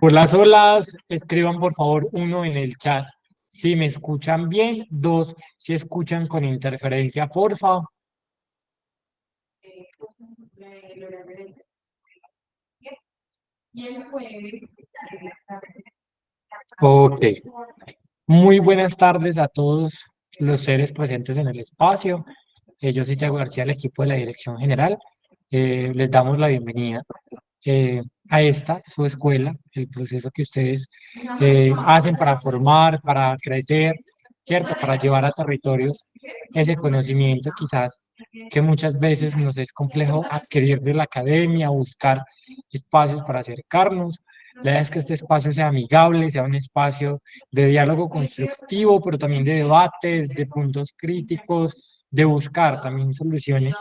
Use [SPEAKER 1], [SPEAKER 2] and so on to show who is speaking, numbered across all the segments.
[SPEAKER 1] Por las olas, escriban por favor uno en el chat si me escuchan bien, dos si escuchan con interferencia, por favor. Ok. Muy buenas tardes a todos los seres presentes en el espacio. Yo soy Thiago García, del equipo de la Dirección General. Les damos la bienvenida eh, a esta, su escuela, el proceso que ustedes hacen para formar, para crecer, ¿cierto? Para llevar a territorios ese conocimiento quizás que muchas veces nos es complejo adquirir de la academia, buscar espacios para acercarnos. La idea es que este espacio sea amigable, sea un espacio de diálogo constructivo, pero también de debate, de puntos críticos, de buscar también soluciones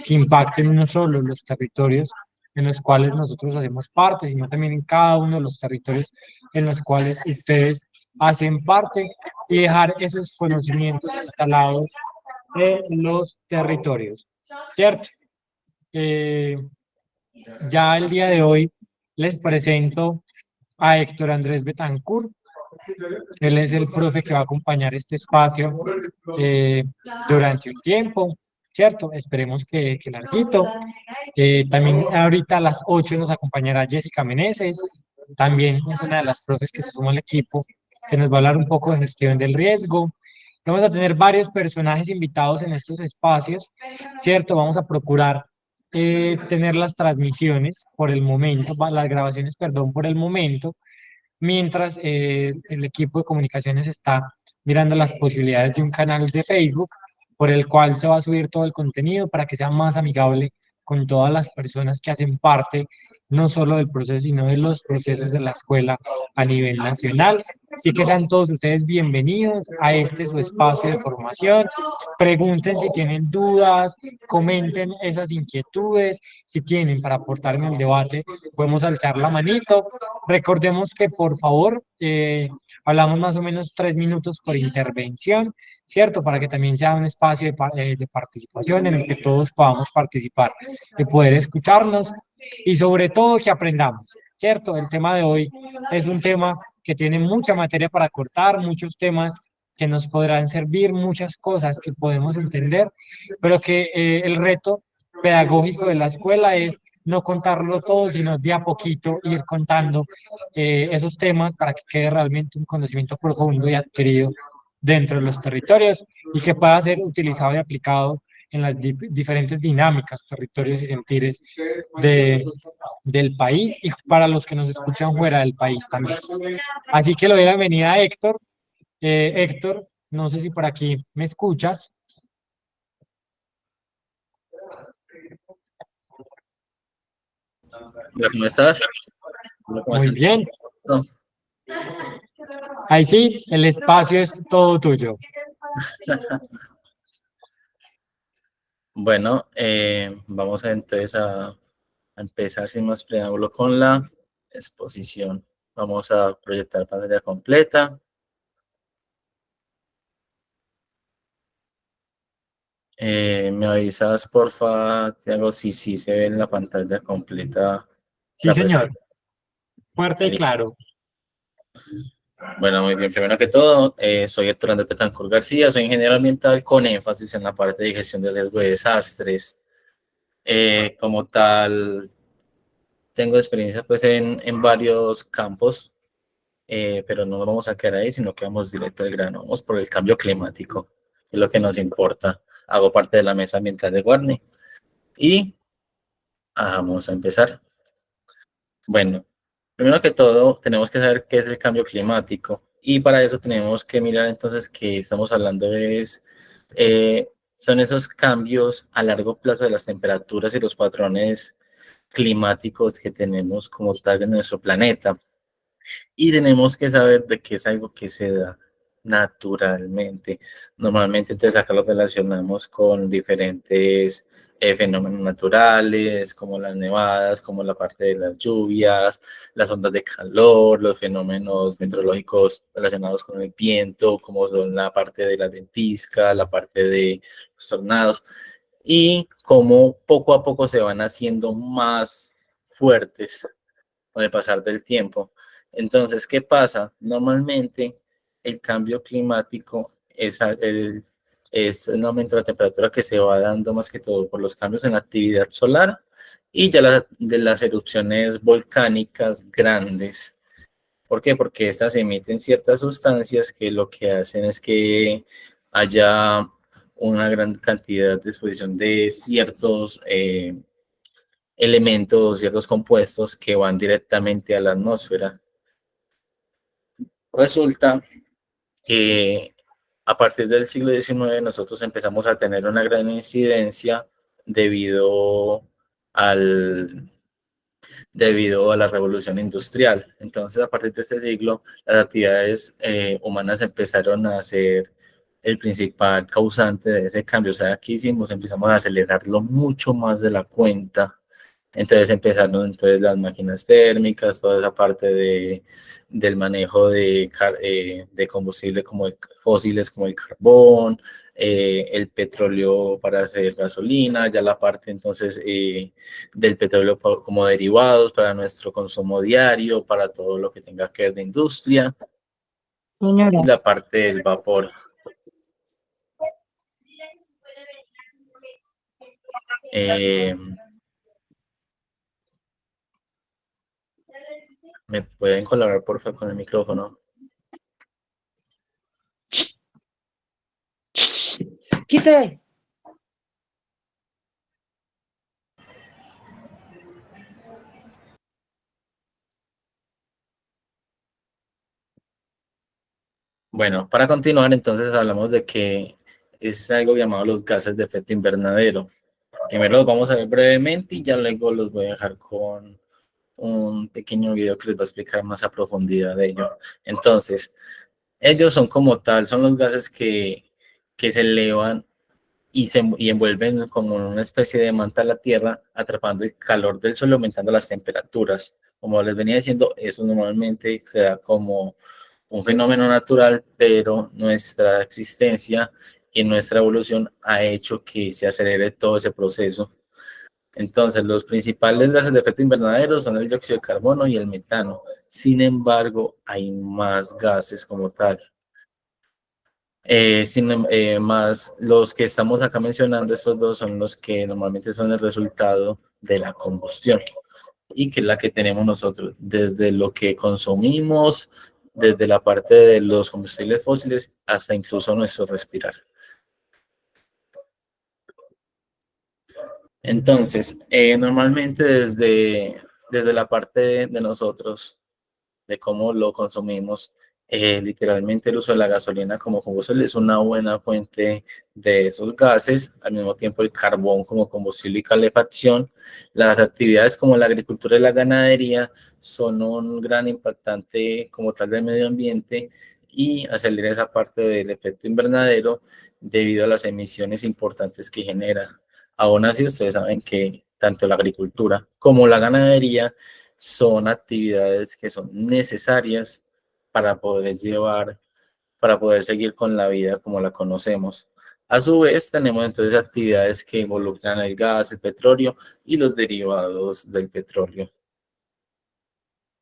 [SPEAKER 1] que impacten no solo los territorios en los cuales nosotros hacemos parte, sino también en cada uno de los territorios en los cuales ustedes hacen parte y dejar esos conocimientos instalados en los territorios, ¿cierto? Eh, ya el día de hoy les presento a Héctor Andrés Betancourt. Él es el profe que va a acompañar este espacio eh, durante un tiempo, ¿cierto? Esperemos que larguito. También ahorita a las 8 nos acompañará Jessica Meneses, también es una de las profes que se suma al equipo, que nos va a hablar un poco de gestión del riesgo. Vamos a tener varios personajes invitados en estos espacios, ¿cierto? Vamos a procurar tener las transmisiones por el momento, las grabaciones, perdón, por el momento, mientras el equipo de comunicaciones está mirando las posibilidades de un canal de Facebook por el cual se va a subir todo el contenido para que sea más amigable con todas las personas que hacen parte no solo del proceso, sino de los procesos de la escuela a nivel nacional. Así que sean todos ustedes bienvenidos a este su espacio de formación. Pregunten si tienen dudas, comenten esas inquietudes, si tienen para aportar en el debate, podemos alzar la manito. Recordemos que por favor hablamos más o menos 3 minutos por intervención, ¿cierto? Para que también sea un espacio de participación en el que todos podamos participar, de poder escucharnos y sobre todo que aprendamos, ¿cierto? El tema de hoy es un tema que tiene mucha materia para cortar, muchos temas que nos podrán servir, muchas cosas que podemos entender, pero que el reto pedagógico de la escuela es no contarlo todo, sino de a poquito ir contando esos temas para que quede realmente un conocimiento profundo y adquirido dentro de los territorios y que pueda ser utilizado y aplicado en las diferentes dinámicas, territorios y sentires del país y para los que nos escuchan fuera del país también. Así que le doy la bienvenida a Héctor. Héctor, no sé si por aquí me escuchas.
[SPEAKER 2] Hola, ¿cómo estás? ¿Cómo
[SPEAKER 1] Muy
[SPEAKER 2] estás?
[SPEAKER 1] bien.
[SPEAKER 2] No.
[SPEAKER 1] Ahí sí, el espacio es todo tuyo.
[SPEAKER 2] Bueno, vamos entonces a empezar sin más preámbulo con la exposición. Vamos a proyectar pantalla completa. ¿Me avisas, porfa, Tiago, si sí se ve en la pantalla completa
[SPEAKER 1] Sí,
[SPEAKER 2] la
[SPEAKER 1] señor.
[SPEAKER 2] presentación?
[SPEAKER 1] Fuerte y claro.
[SPEAKER 2] Bueno, muy bien. Primero que todo, soy Héctor Andrés Betancourt García, soy ingeniero ambiental con énfasis en la parte de gestión de riesgo de desastres. Como tal, tengo experiencia pues en varios campos, pero no nos vamos a quedar ahí, sino que vamos directo al grano. Vamos por el cambio climático, que es lo que nos importa. Hago parte de la mesa ambiental de Guarne y vamos a empezar. Bueno, primero que todo, tenemos que saber qué es el cambio climático y para eso tenemos que mirar entonces que estamos hablando es, son esos cambios a largo plazo de las temperaturas y los patrones climáticos que tenemos como tal en nuestro planeta. Y tenemos que saber de que es algo que se da naturalmente. Normalmente, entonces acá lo relacionamos con diferentes fenómenos naturales, como las nevadas, como la parte de las lluvias, las ondas de calor, los fenómenos meteorológicos relacionados con el viento, como son la parte de la ventisca, la parte de los tornados, y cómo poco a poco se van haciendo más fuertes con el pasar del tiempo. Entonces, ¿qué pasa? Normalmente el cambio climático es un aumento de la temperatura que se va dando más que todo por los cambios en la actividad solar y ya de las erupciones volcánicas grandes. ¿Por qué? Porque estas emiten ciertas sustancias que lo que hacen es que haya una gran cantidad de exposición de ciertos elementos, ciertos compuestos que van directamente a la atmósfera. Resulta que a partir del siglo XIX nosotros empezamos a tener una gran incidencia debido al, debido a la revolución industrial. Entonces, a partir de este siglo, las actividades humanas empezaron a ser el principal causante de ese cambio. O sea, aquí hicimos, empezamos a acelerarlo mucho más de la cuenta. Entonces empezaron las máquinas térmicas, toda esa parte del manejo de combustible fósiles como el carbón, el petróleo para hacer gasolina, ya la parte entonces del petróleo como derivados para nuestro consumo diario, para todo lo que tenga que ver de industria,
[SPEAKER 3] Señora.
[SPEAKER 2] y la parte del vapor. ¿Me pueden colaborar, por favor, con el micrófono?
[SPEAKER 3] ¡Quite!
[SPEAKER 2] Bueno, para continuar, entonces hablamos de que es algo llamado los gases de efecto invernadero. Primero los vamos a ver brevemente y ya luego los voy a dejar con un pequeño video que les va a explicar más a profundidad de ello. Entonces, ellos son como tal, son los gases que se elevan y envuelven como una especie de manta a la Tierra, atrapando el calor del Sol, aumentando las temperaturas. Como les venía diciendo, eso normalmente se da como un fenómeno natural, pero nuestra existencia y nuestra evolución ha hecho que se acelere todo ese proceso. Entonces, los principales gases de efecto invernadero son el dióxido de carbono y el metano. Sin embargo, hay más gases como tal. Más los que estamos acá mencionando, estos dos son los que normalmente son el resultado de la combustión y que es la que tenemos nosotros desde lo que consumimos, desde la parte de los combustibles fósiles hasta incluso nuestro respirar. Entonces, normalmente desde la parte de nosotros, de cómo lo consumimos, literalmente el uso de la gasolina como combustible es una buena fuente de esos gases, al mismo tiempo el carbón como combustible y calefacción. Las actividades como la agricultura y la ganadería son un gran impactante como tal del medio ambiente y acelera esa parte del efecto invernadero debido a las emisiones importantes que genera. Aún así, ustedes saben que tanto la agricultura como la ganadería son actividades que son necesarias para para poder seguir con la vida como la conocemos. A su vez, tenemos entonces actividades que involucran el gas, el petróleo y los derivados del petróleo.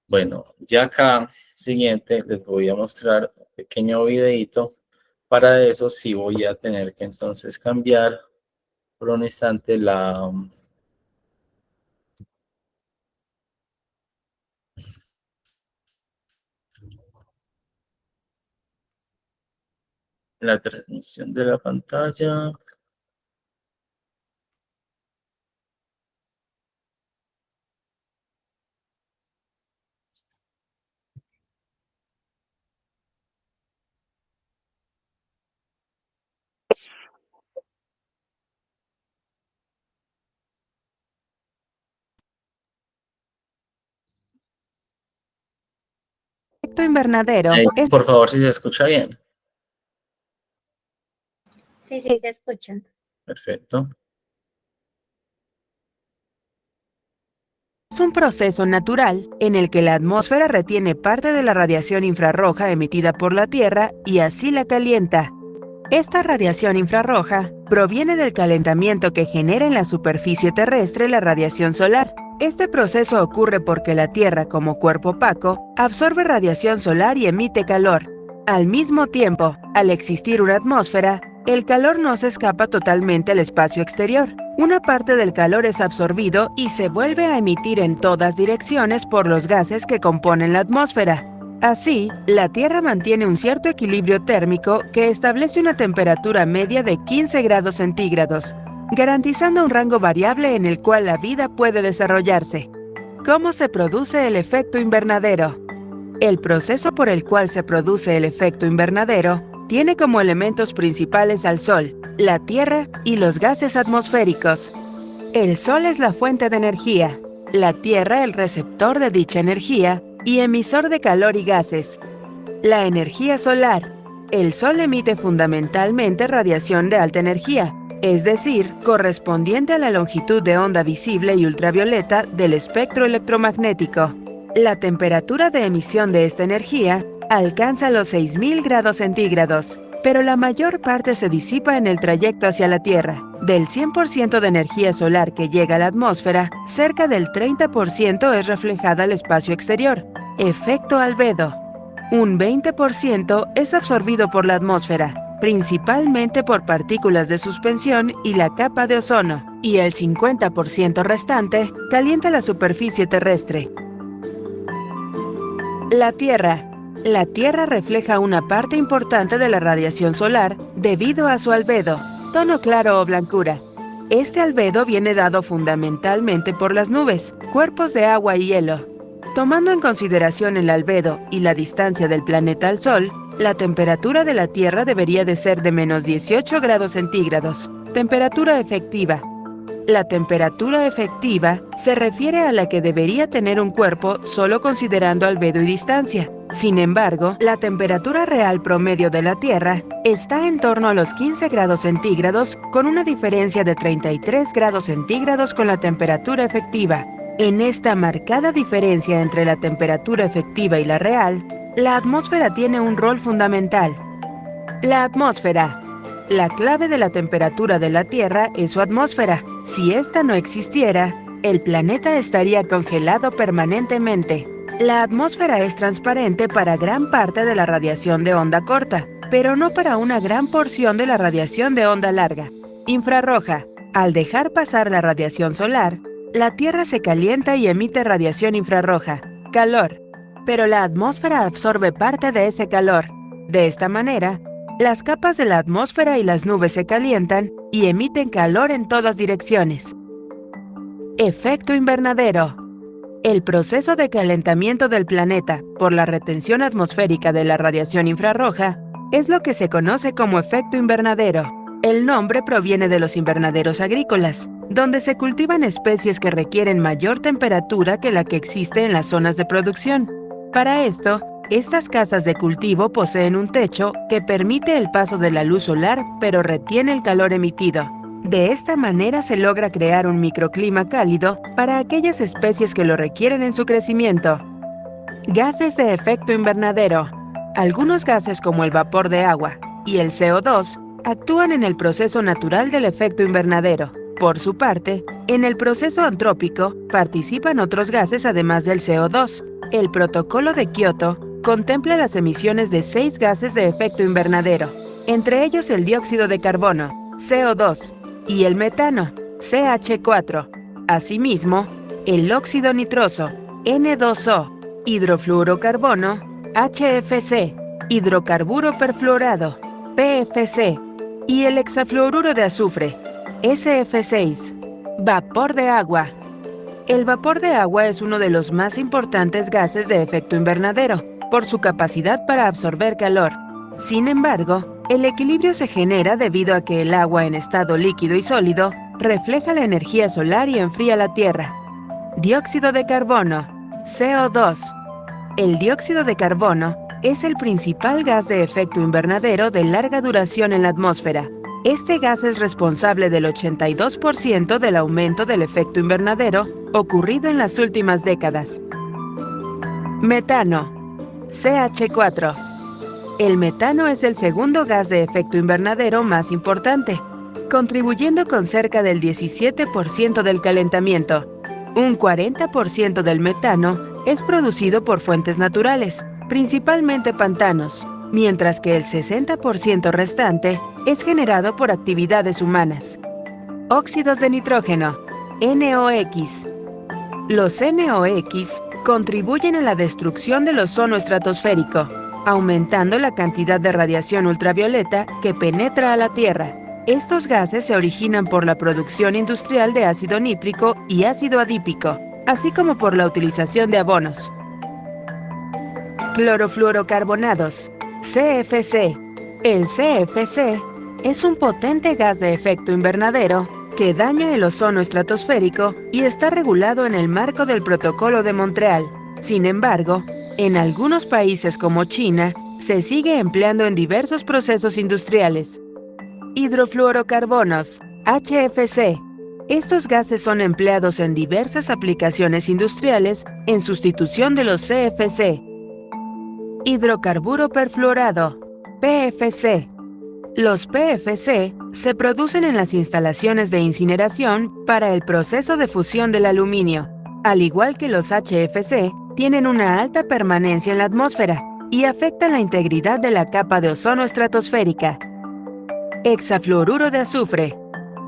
[SPEAKER 2] Bueno, ya acá, siguiente, les voy a mostrar un pequeño videito. Para eso sí voy a tener que entonces cambiar por un instante la transmisión de la pantalla.
[SPEAKER 4] Efecto invernadero es
[SPEAKER 2] Por favor, si se escucha bien.
[SPEAKER 5] Sí, sí, se escuchan.
[SPEAKER 2] Perfecto.
[SPEAKER 4] un proceso natural en el que la atmósfera retiene parte de la radiación infrarroja emitida por la Tierra y así la calienta. Esta radiación infrarroja proviene del calentamiento que genera en la superficie terrestre la radiación solar, Este proceso ocurre porque la Tierra, como cuerpo opaco, absorbe radiación solar y emite calor. Al mismo tiempo, al existir una atmósfera, el calor no se escapa totalmente al espacio exterior. Una parte del calor es absorbido y se vuelve a emitir en todas direcciones por los gases que componen la atmósfera. Así, la Tierra mantiene un cierto equilibrio térmico que establece una temperatura media de 15 grados centígrados, garantizando un rango variable en el cual la vida puede desarrollarse. ¿Cómo se produce el efecto invernadero? El proceso por el cual se produce el efecto invernadero tiene como elementos principales al Sol, la Tierra y los gases atmosféricos. El Sol es la fuente de energía, la Tierra el receptor de dicha energía y emisor de calor y gases. La energía solar. El Sol emite fundamentalmente radiación de alta energía, es decir, correspondiente a la longitud de onda visible y ultravioleta del espectro electromagnético. La temperatura de emisión de esta energía alcanza los 6000 grados centígrados, pero la mayor parte se disipa en el trayecto hacia la Tierra. Del 100% de energía solar que llega a la atmósfera, cerca del 30% es reflejada al espacio exterior, efecto albedo. Un 20% es absorbido por la atmósfera, principalmente por partículas de suspensión y la capa de ozono, y el 50% restante calienta la superficie terrestre. La Tierra. La Tierra refleja una parte importante de la radiación solar debido a su albedo, tono claro o blancura. Este albedo viene dado fundamentalmente por las nubes, cuerpos de agua y hielo. Tomando en consideración el albedo y la distancia del planeta al Sol, la temperatura de la Tierra debería de ser de menos 18 grados centígrados, temperatura efectiva. La temperatura efectiva se refiere a la que debería tener un cuerpo solo considerando albedo y distancia. Sin embargo, la temperatura real promedio de la Tierra está en torno a los 15 grados centígrados con una diferencia de 33 grados centígrados con la temperatura efectiva. En esta marcada diferencia entre la temperatura efectiva y la real, la atmósfera tiene un rol fundamental. La atmósfera. La clave de la temperatura de la Tierra es su atmósfera. Si esta no existiera, el planeta estaría congelado permanentemente. La atmósfera es transparente para gran parte de la radiación de onda corta, pero no para una gran porción de la radiación de onda larga. Infrarroja. Al dejar pasar la radiación solar, la Tierra se calienta y emite radiación infrarroja, calor, pero la atmósfera absorbe parte de ese calor. De esta manera, las capas de la atmósfera y las nubes se calientan y emiten calor en todas direcciones. Efecto invernadero. El proceso de calentamiento del planeta por la retención atmosférica de la radiación infrarroja es lo que se conoce como efecto invernadero. El nombre proviene de los invernaderos agrícolas, donde se cultivan especies que requieren mayor temperatura que la que existe en las zonas de producción. Para esto, estas casas de cultivo poseen un techo que permite el paso de la luz solar, pero retiene el calor emitido. De esta manera se logra crear un microclima cálido para aquellas especies que lo requieren en su crecimiento. Gases de efecto invernadero. Algunos gases como el vapor de agua y el CO2 actúan en el proceso natural del efecto invernadero. Por su parte, en el proceso antrópico participan otros gases además del CO2. El Protocolo de Kioto contempla las emisiones de 6 gases de efecto invernadero, entre ellos el dióxido de carbono, CO2, y el metano, CH4. Asimismo, el óxido nitroso, N2O, hidrofluorocarbono, HFC, hidrocarburo perfluorado, PFC, y el hexafluoruro de azufre, SF6. Vapor de agua. El vapor de agua es uno de los más importantes gases de efecto invernadero, por su capacidad para absorber calor. Sin embargo, el equilibrio se genera debido a que el agua en estado líquido y sólido refleja la energía solar y enfría la Tierra. Dióxido de carbono, CO2. El dióxido de carbono es el principal gas de efecto invernadero de larga duración en la atmósfera. Este gas es responsable del 82% del aumento del efecto invernadero ocurrido en las últimas décadas. Metano, CH4. El metano es el segundo gas de efecto invernadero más importante, contribuyendo con cerca del 17% del calentamiento. Un 40% del metano es producido por fuentes naturales, principalmente pantanos, mientras que el 60% restante es generado por actividades humanas. Óxidos de nitrógeno, NOx. Los NOx contribuyen a la destrucción del ozono estratosférico, aumentando la cantidad de radiación ultravioleta que penetra a la Tierra. Estos gases se originan por la producción industrial de ácido nítrico y ácido adípico, así como por la utilización de abonos. Clorofluorocarbonados, CFC. El CFC es un potente gas de efecto invernadero que daña el ozono estratosférico y está regulado en el marco del Protocolo de Montreal. Sin embargo, en algunos países como China, se sigue empleando en diversos procesos industriales. Hidrofluorocarbonos, HFC. Estos gases son empleados en diversas aplicaciones industriales en sustitución de los CFC. Hidrocarburo perfluorado, PFC. Los PFC se producen en las instalaciones de incineración para el proceso de fusión del aluminio. Al igual que los HFC, tienen una alta permanencia en la atmósfera y afectan la integridad de la capa de ozono estratosférica. Hexafluoruro de azufre,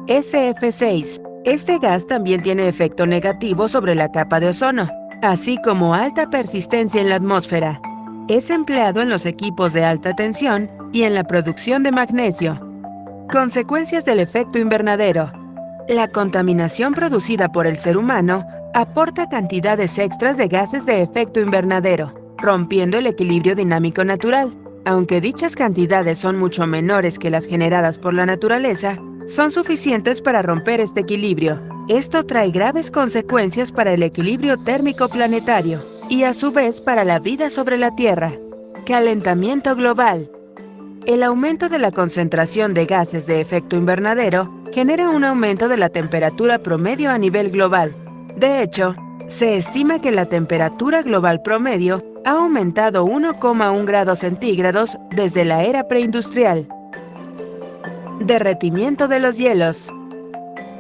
[SPEAKER 4] SF6. Este gas también tiene efecto negativo sobre la capa de ozono, así como alta persistencia en la atmósfera. Es empleado en los equipos de alta tensión y en la producción de magnesio. Consecuencias del efecto invernadero. La contaminación producida por el ser humano aporta cantidades extras de gases de efecto invernadero, rompiendo el equilibrio dinámico natural. Aunque dichas cantidades son mucho menores que las generadas por la naturaleza, son suficientes para romper este equilibrio. Esto trae graves consecuencias para el equilibrio térmico planetario y a su vez para la vida sobre la Tierra. Calentamiento global. El aumento de la concentración de gases de efecto invernadero genera un aumento de la temperatura promedio a nivel global. De hecho, se estima que la temperatura global promedio ha aumentado 1,1 grados centígrados desde la era preindustrial. Derretimiento de los hielos.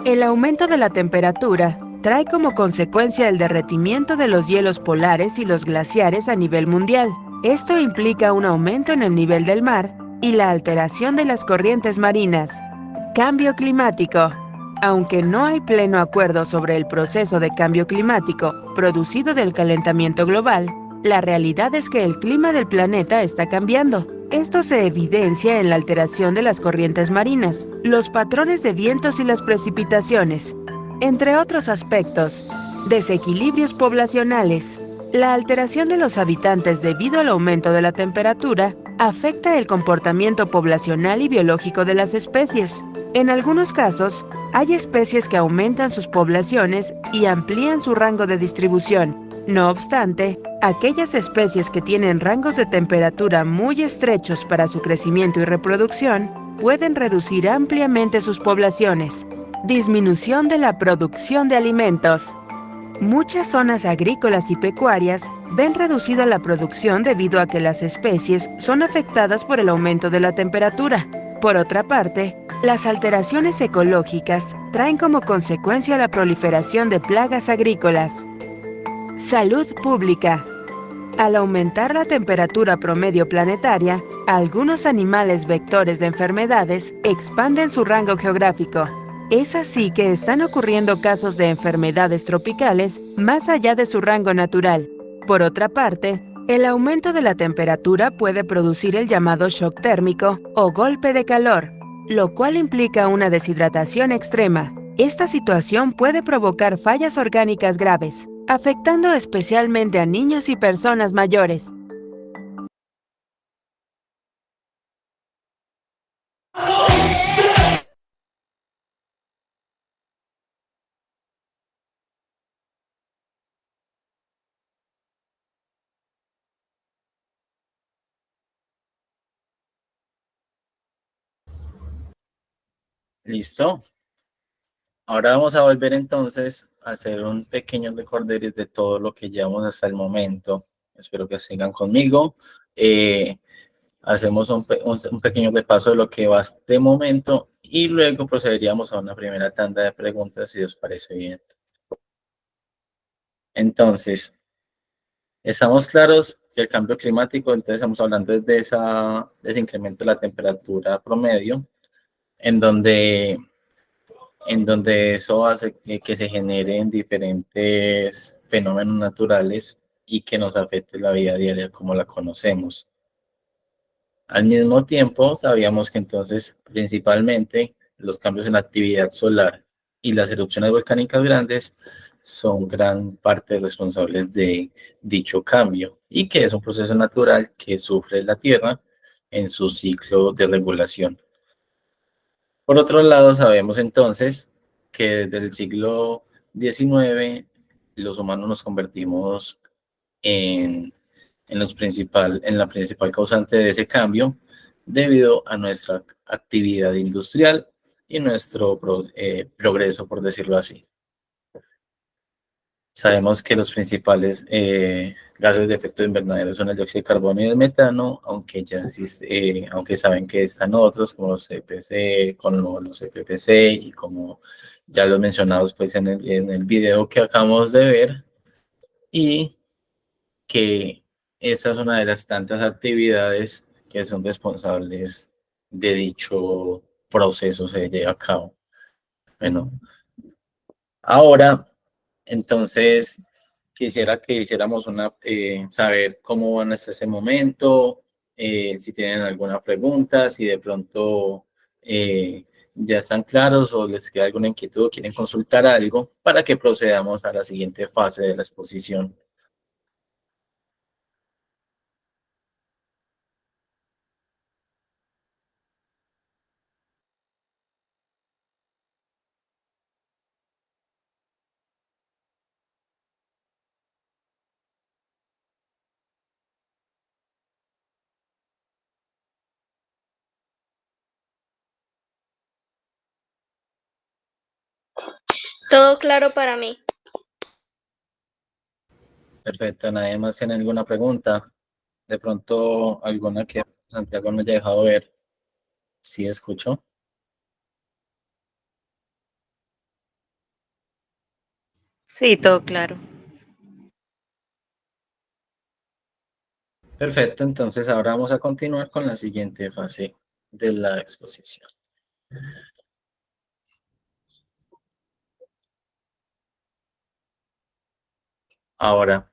[SPEAKER 4] El aumento de la temperatura trae como consecuencia el derretimiento de los hielos polares y los glaciares a nivel mundial. Esto implica un aumento en el nivel del mar y la alteración de las corrientes marinas. Cambio climático. Aunque no hay pleno acuerdo sobre el proceso de cambio climático producido del calentamiento global, la realidad es que el clima del planeta está cambiando. Esto se evidencia en la alteración de las corrientes marinas, los patrones de vientos y las precipitaciones, entre otros aspectos. Desequilibrios poblacionales. La alteración de los habitantes debido al aumento de la temperatura afecta el comportamiento poblacional y biológico de las especies. En algunos casos, hay especies que aumentan sus poblaciones y amplían su rango de distribución. No obstante, aquellas especies que tienen rangos de temperatura muy estrechos para su crecimiento y reproducción pueden reducir ampliamente sus poblaciones. Disminución de la producción de alimentos. Muchas zonas agrícolas y pecuarias ven reducida la producción debido a que las especies son afectadas por el aumento de la temperatura. Por otra parte, las alteraciones ecológicas traen como consecuencia la proliferación de plagas agrícolas. Salud pública. Al aumentar la temperatura promedio planetaria, algunos animales vectores de enfermedades expanden su rango geográfico. Es así que están ocurriendo casos de enfermedades tropicales más allá de su rango natural. Por otra parte, el aumento de la temperatura puede producir el llamado shock térmico o golpe de calor, lo cual implica una deshidratación extrema. Esta situación puede provocar fallas orgánicas graves, afectando especialmente a niños y personas mayores.
[SPEAKER 2] Listo. Ahora vamos a volver entonces a hacer un pequeño recorderis de todo lo que llevamos hasta el momento. Espero que sigan conmigo. Hacemos un pequeño repaso de lo que va de momento y luego procederíamos a una primera tanda de preguntas, si os parece bien. Entonces, estamos claros que el cambio climático, entonces estamos hablando de ese incremento de la temperatura promedio, en donde, eso hace que se generen diferentes fenómenos naturales y que nos afecte la vida diaria como la conocemos. Al mismo tiempo, sabíamos que entonces principalmente los cambios en la actividad solar y las erupciones volcánicas grandes son gran parte responsables de dicho cambio y que es un proceso natural que sufre la Tierra en su ciclo de regulación. Por otro lado, sabemos entonces que desde el siglo XIX los humanos nos convertimos en, en la principal causante de ese cambio debido a nuestra actividad industrial y nuestro progreso, por decirlo así. Sabemos que los principales gases de efecto invernadero son el dióxido de carbono y el metano, aunque ya aunque saben que están otros como los CPC, como los CPPC y como ya los mencionados pues en el video que acabamos de ver, y que esta es una de las tantas actividades que son responsables de dicho proceso se lleve a cabo. Bueno, ahora entonces quisiera que hiciéramos saber cómo van hasta ese momento, si tienen alguna pregunta, si de pronto ya están claros o les queda alguna inquietud o quieren consultar algo para que procedamos a la siguiente fase de la exposición.
[SPEAKER 5] Todo claro para mí.
[SPEAKER 2] Perfecto, ¿nadie más tiene alguna pregunta? De pronto alguna que Santiago no haya dejado ver. Sí, escucho.
[SPEAKER 6] Sí, todo claro.
[SPEAKER 2] Perfecto, entonces ahora vamos a continuar con la siguiente fase de la exposición. Ahora,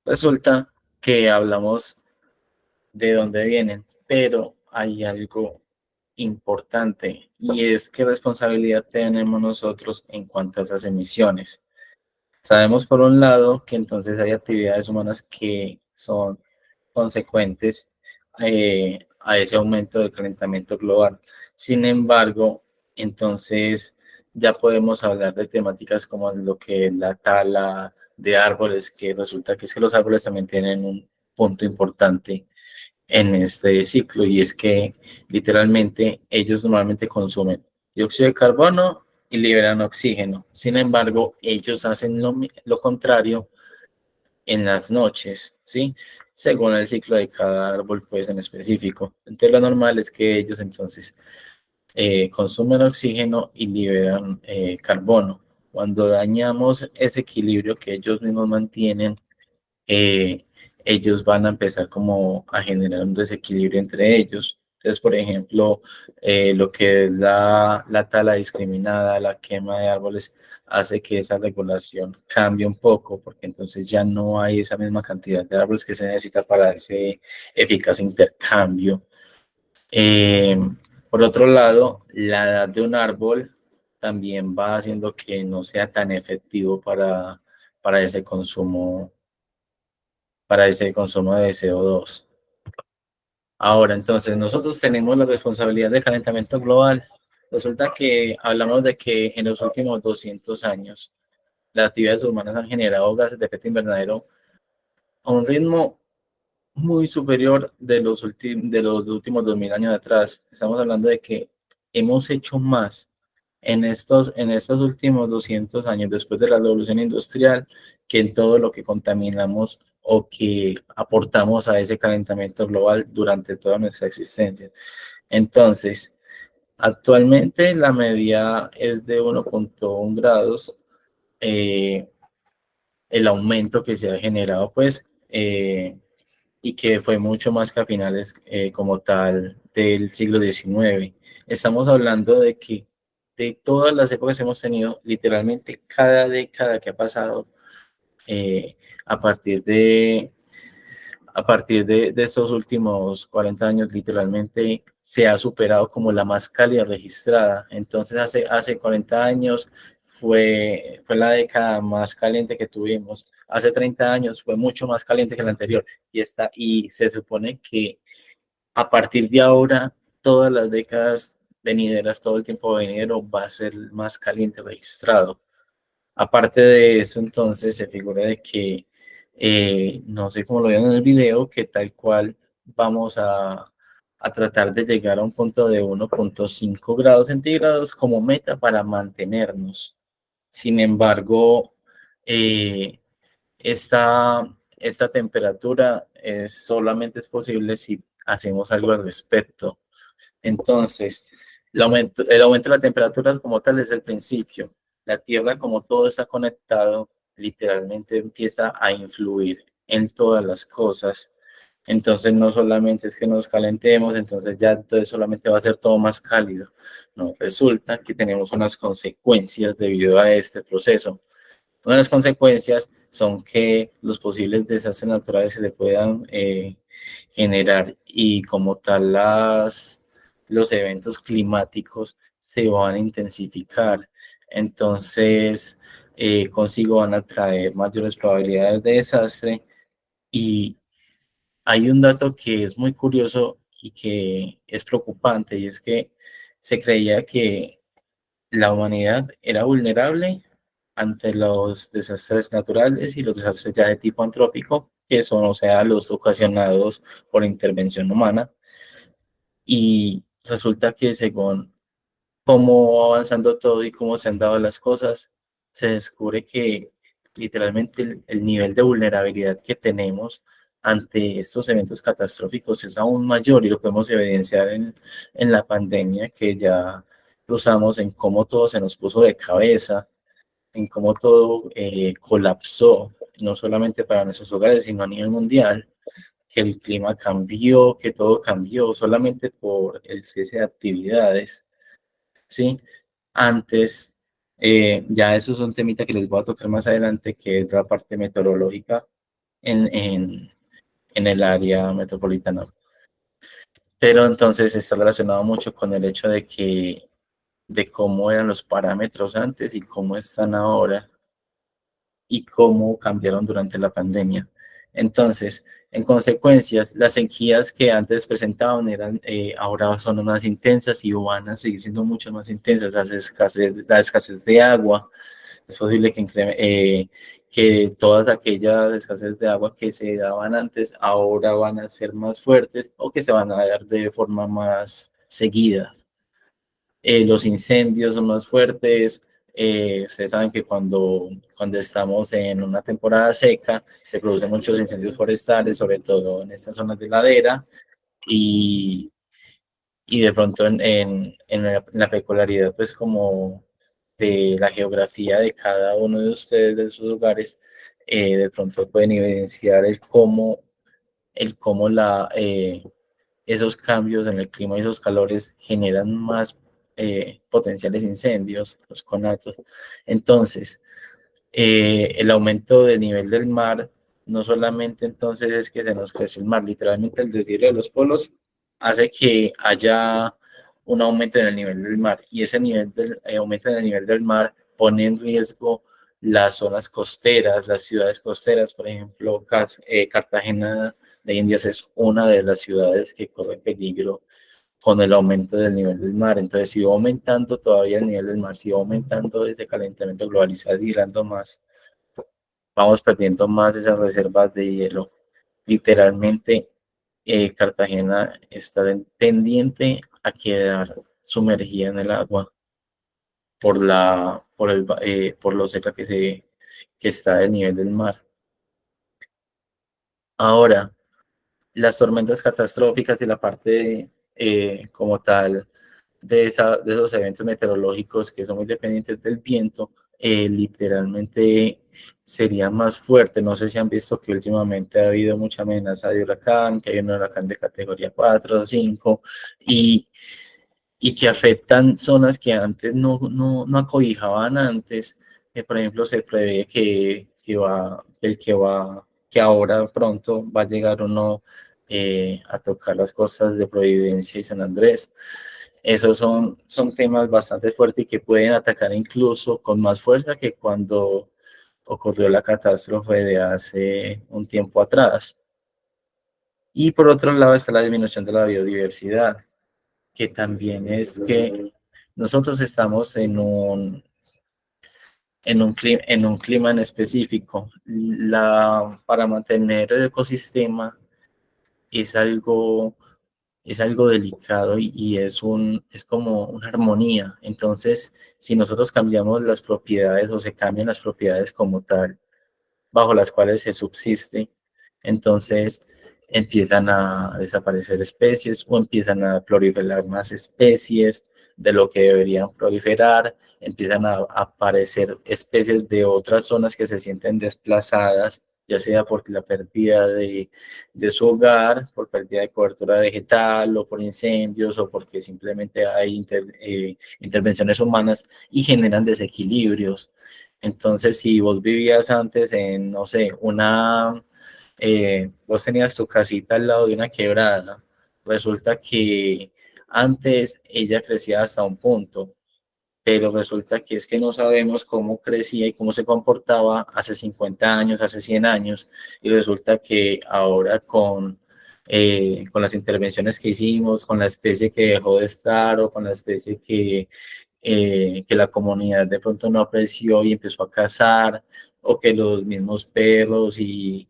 [SPEAKER 2] resulta que hablamos de dónde vienen, pero hay algo importante y es qué responsabilidad tenemos nosotros en cuanto a esas emisiones. Sabemos por un lado que entonces hay actividades humanas que son consecuentes a ese aumento del calentamiento global. Sin embargo, entonces ya podemos hablar de temáticas como lo que es la tala de árboles, que resulta que es que los árboles también tienen un punto importante en este ciclo y es que literalmente ellos normalmente consumen dióxido de carbono y liberan oxígeno. Sin embargo, ellos hacen lo contrario en las noches, ¿sí? Según el ciclo de cada árbol, pues en específico. Entonces, lo normal es que ellos entonces consumen oxígeno y liberan carbono. Cuando dañamos ese equilibrio que ellos mismos mantienen, eh, ellos van a empezar como a generar un desequilibrio entre ellos. Entonces, por ejemplo, lo que es la tala discriminada, la quema de árboles, hace que esa regulación cambie un poco, porque entonces ya no hay esa misma cantidad de árboles que se necesita para ese eficaz intercambio. Eh, por otro lado, la edad de un árbol también va haciendo que no sea tan efectivo para ese consumo de CO2. Ahora, entonces, nosotros tenemos la responsabilidad del calentamiento global. Resulta que hablamos de que en los últimos 200 años las actividades humanas han generado gases de efecto invernadero a un ritmo muy superior de los últimos 2000 años atrás. Estamos hablando de que hemos hecho más en estos últimos 200 años después de la revolución industrial que en todo lo que contaminamos o que aportamos a ese calentamiento global durante toda nuestra existencia. Entonces, actualmente la media es de 1.1 grados. el aumento que se ha generado, pues, y que fue mucho más que a finales como tal del siglo XIX. Estamos hablando de que de todas las épocas que hemos tenido, literalmente cada década que ha pasado, eh, a partir de de estos últimos 40 años, literalmente se ha superado como la más cálida registrada. Entonces, hace 40 años fue la década más caliente que tuvimos. Hace 30 años fue mucho más caliente que la anterior. Y se supone que a partir de ahora, todas las décadas venideras, todo el tiempo venidero va a ser más caliente registrado. Aparte de eso, entonces se figura de que, no sé cómo lo vieron en el video, que tal cual vamos a tratar de llegar a un punto de 1,5 grados centígrados como meta para mantenernos. Sin embargo, eh, esta temperatura solamente es posible si hacemos algo al respecto. Entonces, el aumento de la temperatura como tal es el principio. La Tierra, como todo está conectado, literalmente empieza a influir en todas las cosas. Entonces, no solamente es que nos calentemos, entonces ya entonces solamente va a ser todo más cálido. No, resulta que tenemos unas consecuencias debido a este proceso. Una de las consecuencias son que los posibles desastres naturales que se puedan generar y como tal los eventos climáticos se van a intensificar. Entonces, consigo van a traer mayores probabilidades de desastre. Y hay un dato que es muy curioso y que es preocupante, y es que se creía que la humanidad era vulnerable ante los desastres naturales y los desastres ya de tipo antrópico, que son, o sea, los ocasionados por intervención humana. Y resulta que según cómo va avanzando todo y cómo se han dado las cosas, se descubre que literalmente el nivel de vulnerabilidad que tenemos ante estos eventos catastróficos es aún mayor, y lo podemos evidenciar en la pandemia, que ya lo usamos en cómo todo se nos puso de cabeza, en cómo todo colapsó, no solamente para nuestros hogares, sino a nivel mundial, que el clima cambió, que todo cambió solamente por el cese de actividades, ¿sí? Antes, ya eso es un temita que les voy a tocar más adelante, que es la parte meteorológica en, en, en el área metropolitana. Pero entonces está relacionado mucho con el hecho de cómo eran los parámetros antes y cómo están ahora, y cómo cambiaron durante la pandemia. Entonces, en consecuencias, las sequías que antes presentaban ahora son más intensas y van a seguir siendo mucho más intensas. La escasez de agua, es posible que todas aquellas escasez de agua que se daban antes ahora van a ser más fuertes, o que se van a dar de forma más seguida. Los incendios son más fuertes. Ustedes saben que cuando estamos en una temporada seca, se producen muchos incendios forestales, sobre todo en estas zonas de ladera, y, y de pronto en la peculiaridad, pues como de la geografía de cada uno de ustedes, de sus lugares, de pronto pueden evidenciar el cómo esos cambios en el clima y esos calores generan más potenciales incendios, los conatos. Entonces, el aumento del nivel del mar no solamente entonces es que se nos crece el mar, literalmente el deshielo de los polos hace que haya un aumento en el nivel del mar, y ese aumento en el nivel del mar pone en riesgo las zonas costeras, las ciudades costeras. Por ejemplo, Cartagena de Indias es una de las ciudades que corre peligro con el aumento del nivel del mar. Entonces, si va aumentando todavía el nivel del mar, si va aumentando ese calentamiento global y se va dilando más, vamos perdiendo más esas reservas de hielo. Literalmente, Cartagena está tendiente a quedar sumergida en el agua por lo cerca que está del nivel del mar. Ahora, las tormentas catastróficas y la parte como tal de esos eventos meteorológicos que son muy dependientes del viento, literalmente sería más fuerte. No sé si han visto que últimamente ha habido mucha amenaza de huracán, que hay un huracán de categoría 4 o 5, y, y que afectan zonas que antes no acobijaban antes. Por ejemplo, se prevé que ahora pronto va a llegar uno a tocar las costas de Providencia y San Andrés. Esos son temas bastante fuertes y que pueden atacar incluso con más fuerza que cuando ocurrió la catástrofe de hace un tiempo atrás. Y por otro lado está la disminución de la biodiversidad, que también es que nosotros estamos en un clima en específico. Para mantener el ecosistema es algo, es algo delicado y es como una armonía. Entonces, si nosotros cambiamos las propiedades o se cambian las propiedades como tal, bajo las cuales se subsiste, entonces empiezan a desaparecer especies o empiezan a proliferar más especies de lo que deberían proliferar, empiezan a aparecer especies de otras zonas que se sienten desplazadas, ya sea por la pérdida de su hogar, por pérdida de cobertura vegetal o por incendios o porque simplemente hay intervenciones humanas y generan desequilibrios. Entonces, si vos vivías antes en, no sé, vos tenías tu casita al lado de una quebrada, resulta que antes ella crecía hasta un punto, pero resulta que es que no sabemos cómo crecía y cómo se comportaba hace 50 años, hace 100 años, y resulta que ahora con las intervenciones que hicimos, con la especie que dejó de estar o con la especie que la comunidad de pronto no apreció y empezó a cazar, o que los mismos perros y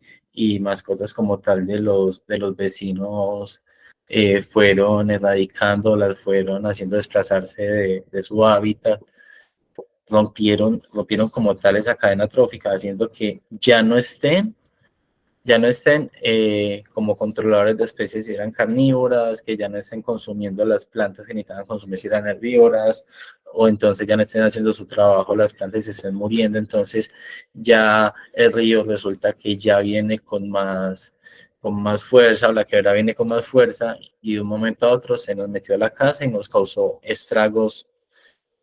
[SPEAKER 2] mascotas como tal de los vecinos fueron erradicando, las fueron haciendo desplazarse de su hábitat, rompieron como tal esa cadena trófica, haciendo que ya no estén como controladores de especies si eran carnívoras, que ya no estén consumiendo las plantas que necesitaban consumir si eran herbívoras, o entonces ya no estén haciendo su trabajo las plantas y se estén muriendo. Entonces ya el río resulta que ya viene con más fuerza, o la quebrada viene con más fuerza, y de un momento a otro se nos metió a la casa y nos causó estragos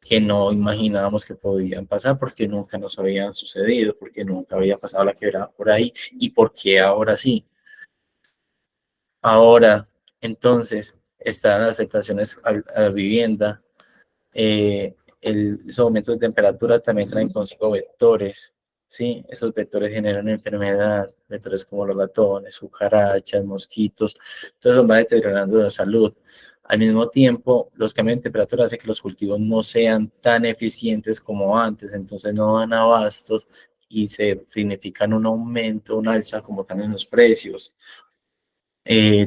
[SPEAKER 2] que no imaginábamos que podían pasar porque nunca nos habían sucedido, porque nunca había pasado la quebrada por ahí y porque ahora sí. Ahora, entonces, están las afectaciones a la vivienda, esos aumentos de temperatura también traen consigo vectores, ¿sí? Esos vectores generan enfermedad, vectores como los ratones, cucarachas, mosquitos, todo eso va deteriorando la salud. Al mismo tiempo, los cambios de temperatura hacen que los cultivos no sean tan eficientes como antes, entonces no dan abastos y se significan un aumento, un alza como tal en los precios.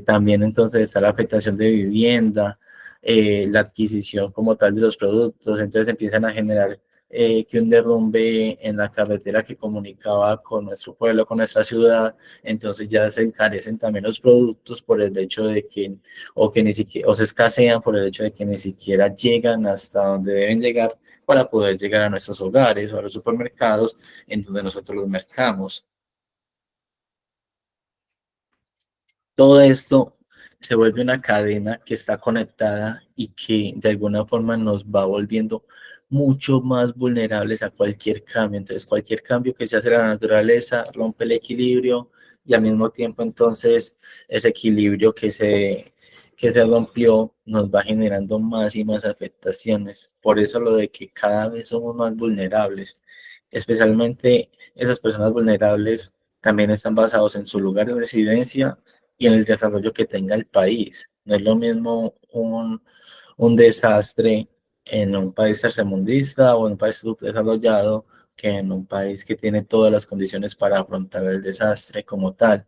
[SPEAKER 2] También entonces está la afectación de vivienda, la adquisición como tal de los productos, entonces empiezan a generar que un derrumbe en la carretera que comunicaba con nuestro pueblo, con nuestra ciudad, entonces ya se encarecen también los productos por el hecho de que ni siquiera, o se escasean por el hecho de que ni siquiera llegan hasta donde deben llegar para poder llegar a nuestros hogares o a los supermercados en donde nosotros los mercamos. Todo esto se vuelve una cadena que está conectada y que de alguna forma nos va volviendo mucho más vulnerables a cualquier cambio. Entonces, cualquier cambio que se hace en la naturaleza rompe el equilibrio y al mismo tiempo entonces ese equilibrio que se rompió nos va generando más y más afectaciones. Por eso lo de que cada vez somos más vulnerables, especialmente esas personas vulnerables también están basados en su lugar de residencia y en el desarrollo que tenga el país. No es lo mismo un desastre en un país tercermundista o en un país subdesarrollado que en un país que tiene todas las condiciones para afrontar el desastre como tal,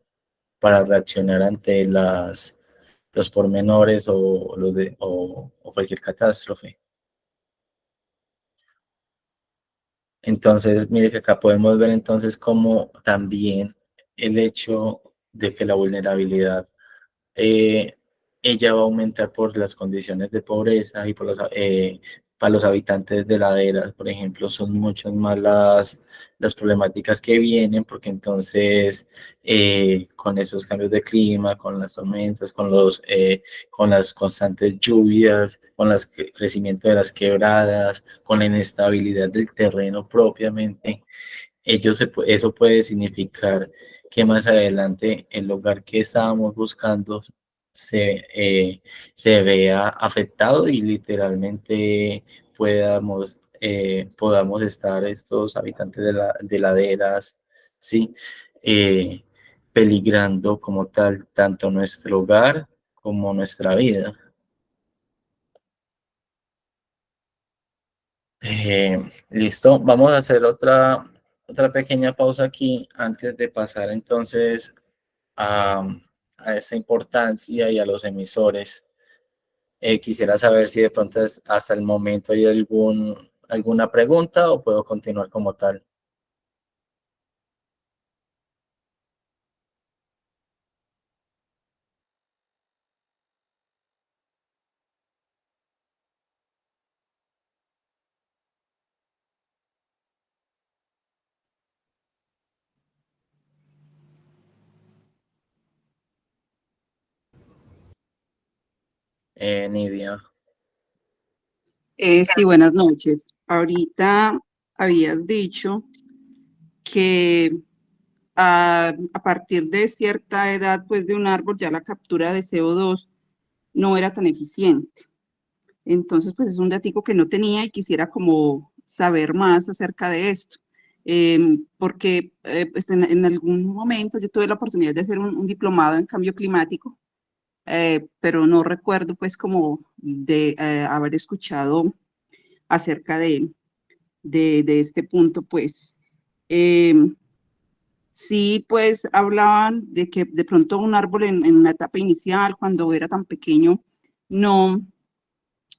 [SPEAKER 2] para reaccionar ante los pormenores o cualquier catástrofe. Entonces, mire que acá podemos ver entonces cómo también el hecho de que la vulnerabilidad eh, ella va a aumentar por las condiciones de pobreza y para los habitantes de laderas, por ejemplo, son mucho más las problemáticas que vienen, porque entonces con esos cambios de clima, con las tormentas, con las constantes lluvias, con el crecimiento de las quebradas, con la inestabilidad del terreno propiamente, eso puede significar que más adelante el lugar que estábamos buscando se vea afectado y literalmente podamos estar estos habitantes de laderas, ¿sí? Eh, Peligrando como tal tanto nuestro hogar como nuestra vida. Listo, vamos a hacer otra pequeña pausa aquí antes de pasar entonces a, a esta importancia y a los emisores. Quisiera saber si de pronto hasta el momento hay alguna pregunta o puedo continuar como tal. Nidia.
[SPEAKER 7] Sí, buenas noches. Ahorita habías dicho que a partir de cierta edad, pues de un árbol, ya la captura de CO2 no era tan eficiente. Entonces, pues es un datico que no tenía y quisiera como saber más acerca de esto. Porque pues en algún momento yo tuve la oportunidad de hacer un diplomado en cambio climático, pero no recuerdo pues como de haber escuchado acerca de este punto, pues. Sí, pues hablaban de que de pronto un árbol en una etapa inicial, cuando era tan pequeño, no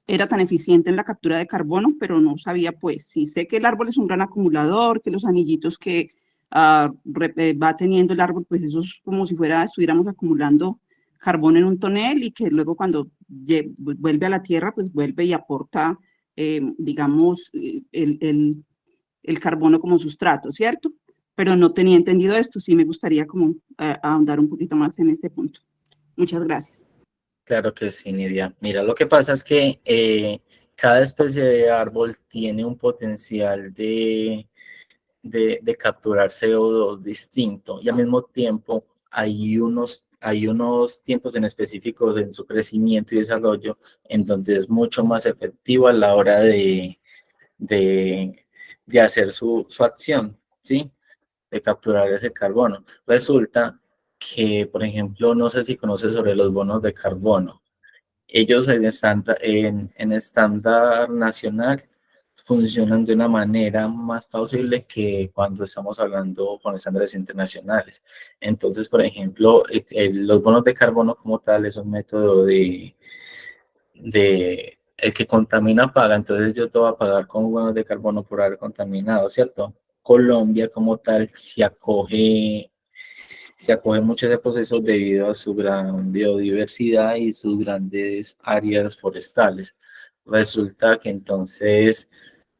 [SPEAKER 7] era tan eficiente en la captura de carbono, pero no sabía, pues, sí sé que el árbol es un gran acumulador, que los anillitos que va teniendo el árbol, pues eso es como si estuviéramos acumulando carbón en un tonel y que luego cuando vuelve a la tierra, pues vuelve y aporta, digamos, el carbono como sustrato, ¿cierto? Pero no tenía entendido esto, sí me gustaría como ahondar un poquito más en ese punto. Muchas gracias.
[SPEAKER 2] Claro que sí, Nidia. Mira, lo que pasa es que cada especie de árbol tiene un potencial de capturar CO2 distinto y al mismo tiempo hay unos tiempos en específicos en su crecimiento y desarrollo en donde es mucho más efectivo a la hora de hacer su acción, ¿sí? De capturar ese carbono. Resulta que, por ejemplo, no sé si conoces sobre los bonos de carbono. Ellos en estándar nacional funcionan de una manera más plausible que cuando estamos hablando con estándares internacionales. Entonces, por ejemplo, los bonos de carbono como tal es un método de el que contamina paga, entonces yo te voy a pagar con bonos de carbono por haber contaminado, ¿cierto? Colombia como tal se acoge mucho ese proceso debido a su gran biodiversidad y sus grandes áreas forestales. Resulta que entonces,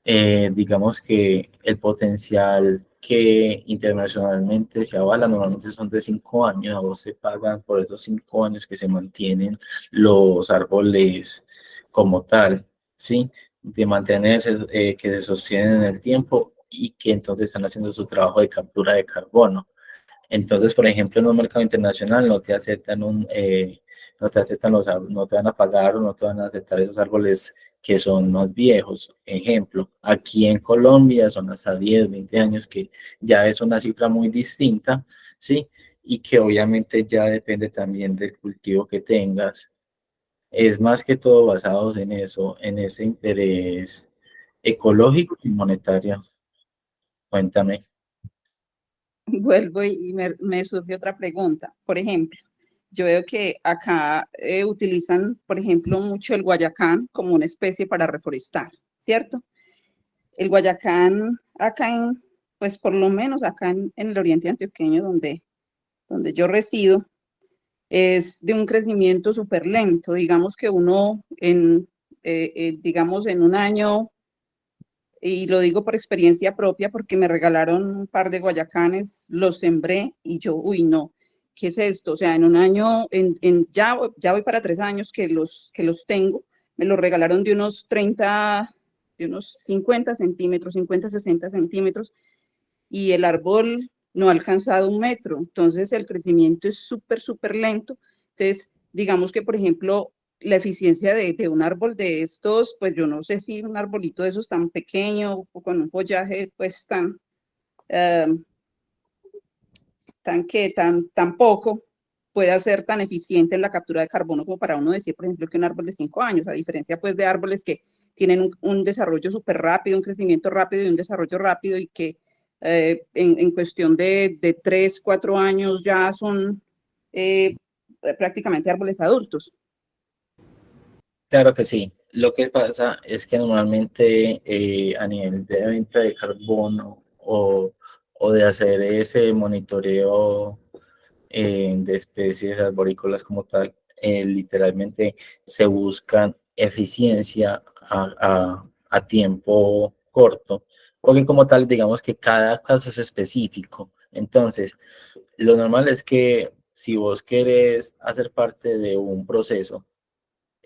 [SPEAKER 2] digamos que el potencial que internacionalmente se avala normalmente son de 5 años, a vos se pagan por esos 5 años que se mantienen los árboles como tal, ¿sí? De mantenerse, que se sostienen en el tiempo y que entonces están haciendo su trabajo de captura de carbono. Entonces, por ejemplo, en un mercado internacional no te van a pagar o no te van a aceptar esos árboles que son más viejos. Ejemplo, aquí en Colombia son hasta 10, 20 años, que ya es una cifra muy distinta, ¿sí? Y que obviamente ya depende también del cultivo que tengas. Es más que todo basado en eso, en ese interés ecológico y monetario. Cuéntame.
[SPEAKER 7] Vuelvo y me surge otra pregunta. Por ejemplo, yo veo que acá utilizan, por ejemplo, mucho el guayacán como una especie para reforestar, ¿cierto? El guayacán acá pues por lo menos acá en el oriente antioqueño donde yo resido, es de un crecimiento súper lento. Digamos que uno digamos, en un año, y lo digo por experiencia propia porque me regalaron un par de guayacanes, los sembré y yo, uy, no, ¿qué es esto? O sea, en un año, ya voy para 3 años que los tengo, me los regalaron de unos 30, de unos 50 centímetros, 50, 60 centímetros, y el árbol no ha alcanzado 1 metro, entonces el crecimiento es súper, súper lento. Entonces, digamos que, por ejemplo, la eficiencia de un árbol de estos, pues yo no sé si un arbolito de esos tan pequeño o con un follaje pues eh, tan poco, pueda ser tan eficiente en la captura de carbono como para uno decir, por ejemplo, que un árbol de 5 años, a diferencia pues de árboles que tienen un desarrollo súper rápido, un crecimiento rápido y un desarrollo rápido y que en cuestión de 3, 4 años ya son prácticamente árboles adultos.
[SPEAKER 2] Claro que sí. Lo que pasa es que normalmente a nivel de venta de carbono o de hacer ese monitoreo de especies arborícolas como tal, literalmente se buscan eficiencia a tiempo corto, porque como tal, digamos que cada caso es específico. Entonces, lo normal es que si vos querés hacer parte de un proceso,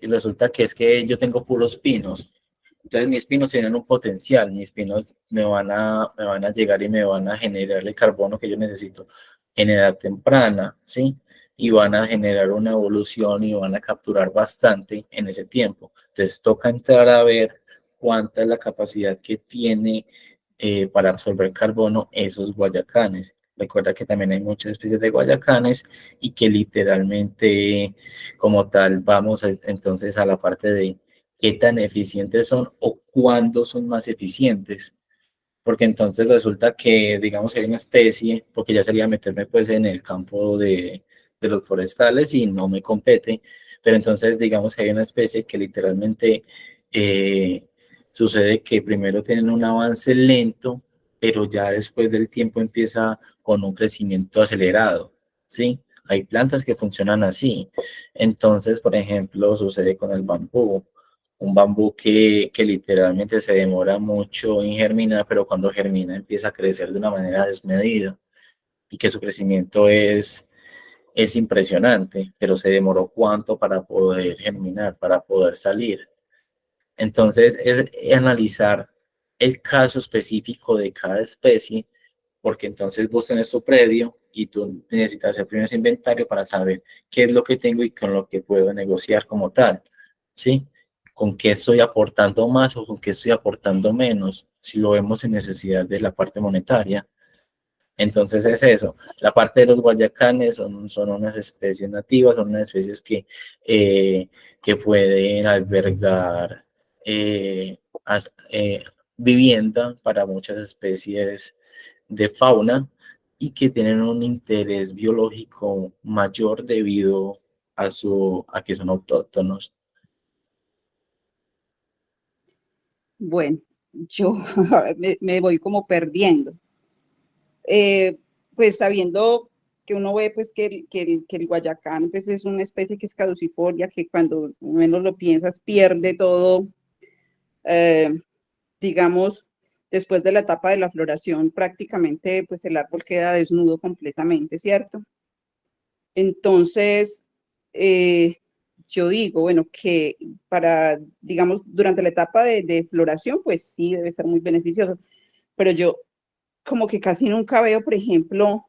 [SPEAKER 2] y resulta que es que yo tengo puros pinos. Entonces mis pinos tienen un potencial, mis pinos me van a llegar y me van a generar el carbono que yo necesito en edad temprana, ¿sí? Y van a generar una evolución y van a capturar bastante en ese tiempo. Entonces toca entrar a ver cuánta es la capacidad que tiene para absorber carbono esos guayacanes. Recuerda que también hay muchas especies de guayacanes y que literalmente como tal vamos entonces a la parte de qué tan eficientes son o cuándo son más eficientes. Porque entonces resulta que, digamos, hay una especie, porque ya sería meterme pues en el campo de los forestales y no me compete, pero entonces digamos que hay una especie que literalmente sucede que primero tienen un avance lento, pero ya después del tiempo empieza con un crecimiento acelerado, ¿sí? Hay plantas que funcionan así. Entonces, por ejemplo, sucede con el bambú. Un bambú que literalmente se demora mucho en germinar, pero cuando germina empieza a crecer de una manera desmedida y que su crecimiento es impresionante, pero se demoró cuánto para poder germinar, para poder salir. Entonces es analizar el caso específico de cada especie, porque entonces vos tenés tu predio y tú necesitas hacer primero ese inventario para saber qué es lo que tengo y con lo que puedo negociar como tal, ¿sí? Con qué estoy aportando más o con qué estoy aportando menos, si lo vemos en necesidad de la parte monetaria. Entonces es eso, la parte de los guayacanes son unas especies nativas, son unas especies que pueden albergar as, vivienda para muchas especies de fauna y que tienen un interés biológico mayor debido a que son autóctonos.
[SPEAKER 7] Bueno, yo me voy como perdiendo. Pues sabiendo que uno ve pues que el guayacán pues es una especie que es caducifolia, que cuando menos lo piensas pierde todo, digamos, después de la etapa de la floración prácticamente pues el árbol queda desnudo completamente, ¿cierto? Entonces, yo digo, bueno, que para, digamos, durante la etapa de floración, pues sí, debe ser muy beneficioso, pero yo como que casi nunca veo, por ejemplo,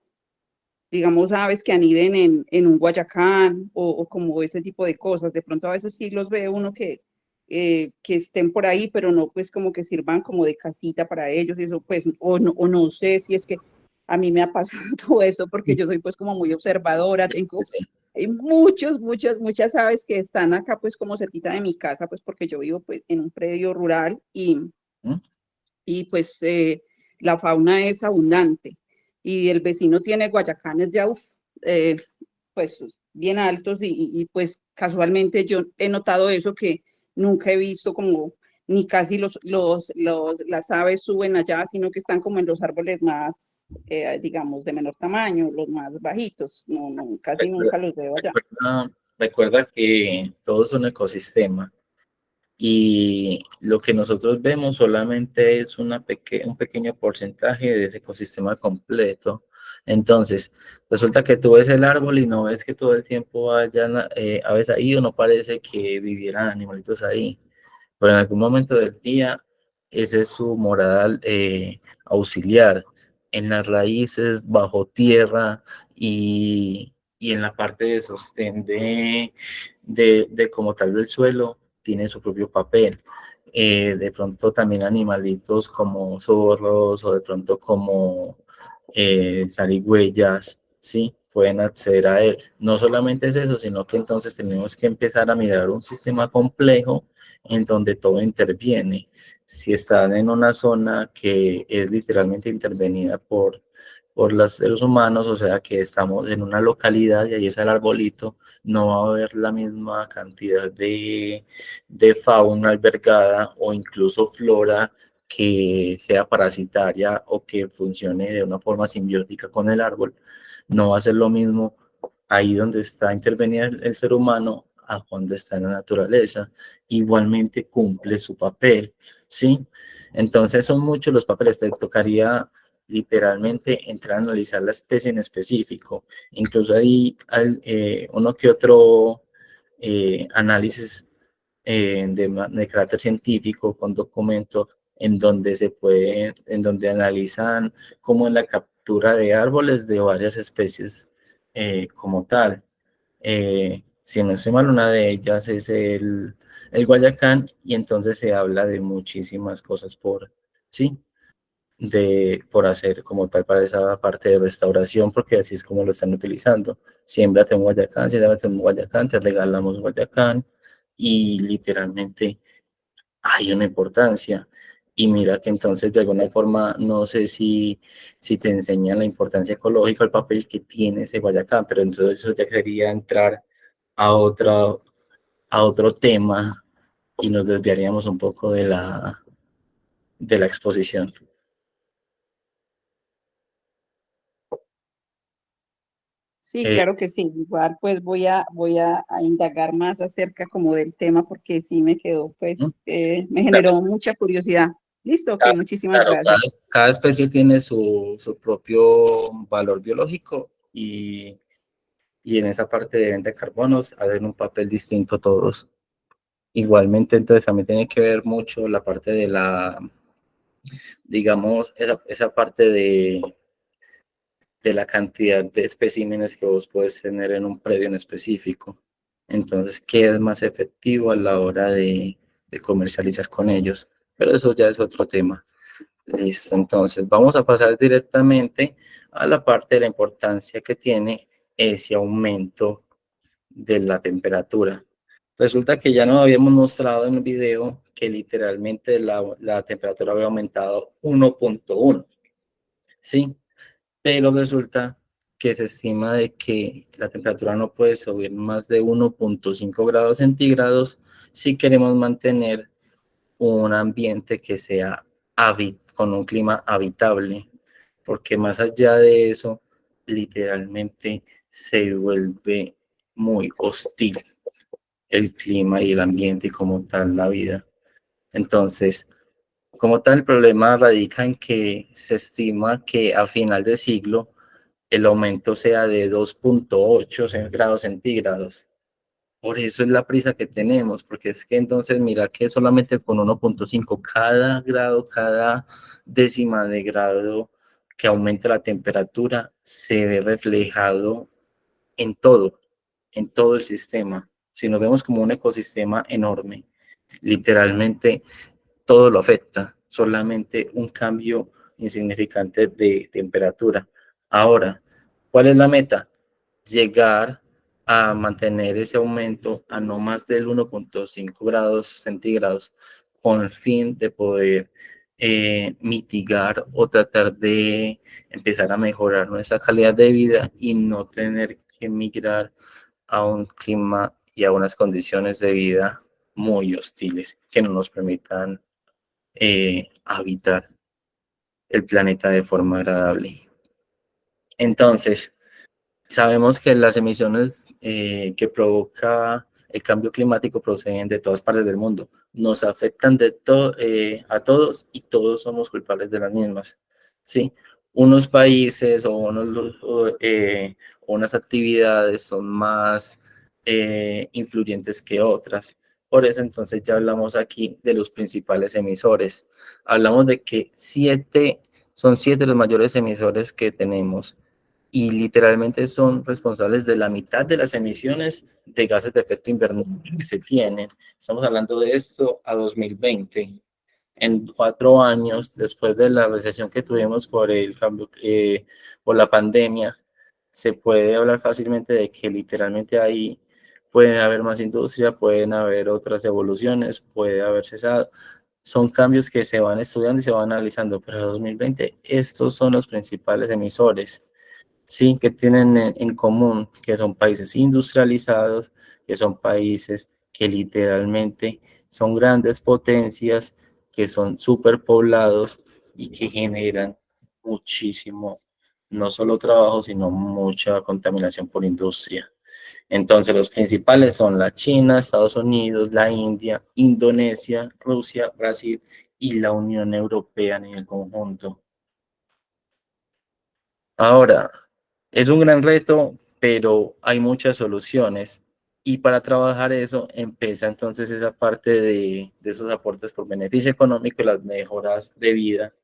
[SPEAKER 7] digamos, aves que aniden en un guayacán o como ese tipo de cosas. De pronto a veces sí los ve uno que estén por ahí, pero no pues como que sirvan como de casita para ellos y eso pues, o no sé si es que a mí me ha pasado todo eso porque yo soy pues como muy observadora, tengo hay muchas aves que están acá pues como cerquita de mi casa pues porque yo vivo pues en un predio rural y pues la fauna es abundante y el vecino tiene guayacanes ya pues bien altos y pues casualmente yo he notado eso que nunca he visto como ni casi las aves suben allá, sino que están como en los árboles más, digamos, de menor tamaño, los más bajitos, casi nunca los veo allá.
[SPEAKER 2] Recuerda que todo es un ecosistema y lo que nosotros vemos solamente es un pequeño porcentaje de ese ecosistema completo. Entonces, resulta que tú ves el árbol y no ves que todo el tiempo hayan aves ahí, o no parece que vivieran animalitos ahí, pero en algún momento del día ese es su morada auxiliar, en las raíces, bajo tierra y en la parte de sostén de como tal del suelo, tiene su propio papel. De pronto también animalitos como zorros o de pronto como zarigüeyas, ¿sí? Pueden acceder a él. No solamente es eso, sino que entonces tenemos que empezar a mirar un sistema complejo en donde todo interviene. Si están en una zona que es literalmente intervenida por los seres humanos, o sea que estamos en una localidad y ahí es el arbolito, no va a haber la misma cantidad de fauna albergada o incluso flora que sea parasitaria o que funcione de una forma simbiótica con el árbol. No va a ser lo mismo ahí donde está intervenida el ser humano a cuando está en la naturaleza. Igualmente cumple su papel, ¿sí? Entonces son muchos los papeles, te tocaría literalmente entrar a analizar la especie en específico. Incluso hay uno que otro análisis de carácter científico con documentos en donde analizan cómo en la captura de árboles de varias especies como tal. Si no estoy mal, una de ellas es el Guayacán, y entonces se habla de muchísimas cosas sí, por hacer como tal para esa parte de restauración, porque así es como lo están utilizando. Siémbrate un Guayacán, siémbrate un Guayacán, te regalamos Guayacán, y literalmente hay una importancia. Y mira que entonces de alguna forma, no sé si te enseñan la importancia ecológica, el papel que tiene ese Guayacán, pero entonces eso ya quería entrar a otro tema y nos desviaríamos un poco de la exposición.
[SPEAKER 7] Sí, claro que sí. Igual pues voy a indagar más acerca como del tema porque sí me quedó, pues, me generó mucha curiosidad. Listo, ok, muchísimas
[SPEAKER 2] Claro,
[SPEAKER 7] gracias.
[SPEAKER 2] cada especie tiene su propio valor biológico y en esa parte de venta de carbonos hacen un papel distinto todos. Igualmente, entonces también tiene que ver mucho la parte de digamos, esa parte de la cantidad de especímenes que vos puedes tener en un predio en específico. Entonces, ¿qué es más efectivo a la hora de comercializar con ellos? Pero eso ya es otro tema. Listo, entonces vamos a pasar directamente a la parte de la importancia que tiene ese aumento de la temperatura. Resulta que ya nos habíamos mostrado en el video que literalmente la temperatura había aumentado 1.1, ¿sí? Pero resulta que se estima de que la temperatura no puede subir más de 1.5 grados centígrados si queremos mantener un ambiente que sea con un clima habitable, porque más allá de eso, literalmente se vuelve muy hostil el clima y el ambiente y como tal la vida. Entonces, como tal, el problema radica en que se estima que a final de siglo el aumento sea de 2.8 grados centígrados. Por eso es la prisa que tenemos, porque es que entonces mira que solamente con 1.5 cada grado, cada décima de grado que aumenta la temperatura se ve reflejado en todo el sistema. Si nos vemos como un ecosistema enorme, literalmente todo lo afecta, solamente un cambio insignificante de temperatura. Ahora, ¿cuál es la meta? Llegar a mantener ese aumento a no más del 1.5 grados centígrados con el fin de poder mitigar o tratar de empezar a mejorar nuestra calidad de vida y no tener que migrar a un clima y a unas condiciones de vida muy hostiles que no nos permitan habitar el planeta de forma agradable. Entonces, sabemos que las emisiones que provoca el cambio climático proceden de todas partes del mundo, nos afectan a todos y todos somos culpables de las mismas, ¿sí? Unos países unas actividades son más influyentes que otras. Por eso entonces ya hablamos aquí de los principales emisores. Hablamos de que son 7 los mayores emisores que tenemos y literalmente son responsables de la mitad de las emisiones de gases de efecto invernadero que se tienen. Estamos hablando de esto a 2020. En 4 años, después de la recesión que tuvimos por el cambio, por la pandemia, se puede hablar fácilmente de que literalmente ahí pueden haber más industria, pueden haber otras evoluciones, puede haber cesado. Son cambios que se van estudiando y se van analizando, pero en 2020 estos son los principales emisores, ¿sí? Que tienen en común, que son países industrializados, que son países que literalmente son grandes potencias, que son superpoblados y que generan muchísimo, no solo trabajo, sino mucha contaminación por industria. Entonces, los principales son la China, Estados Unidos, la India, Indonesia, Rusia, Brasil y la Unión Europea en el conjunto. Ahora, es un gran reto, pero hay muchas soluciones. Y para trabajar eso, empieza entonces esa parte de esos aportes por beneficio económico y las mejoras de vida,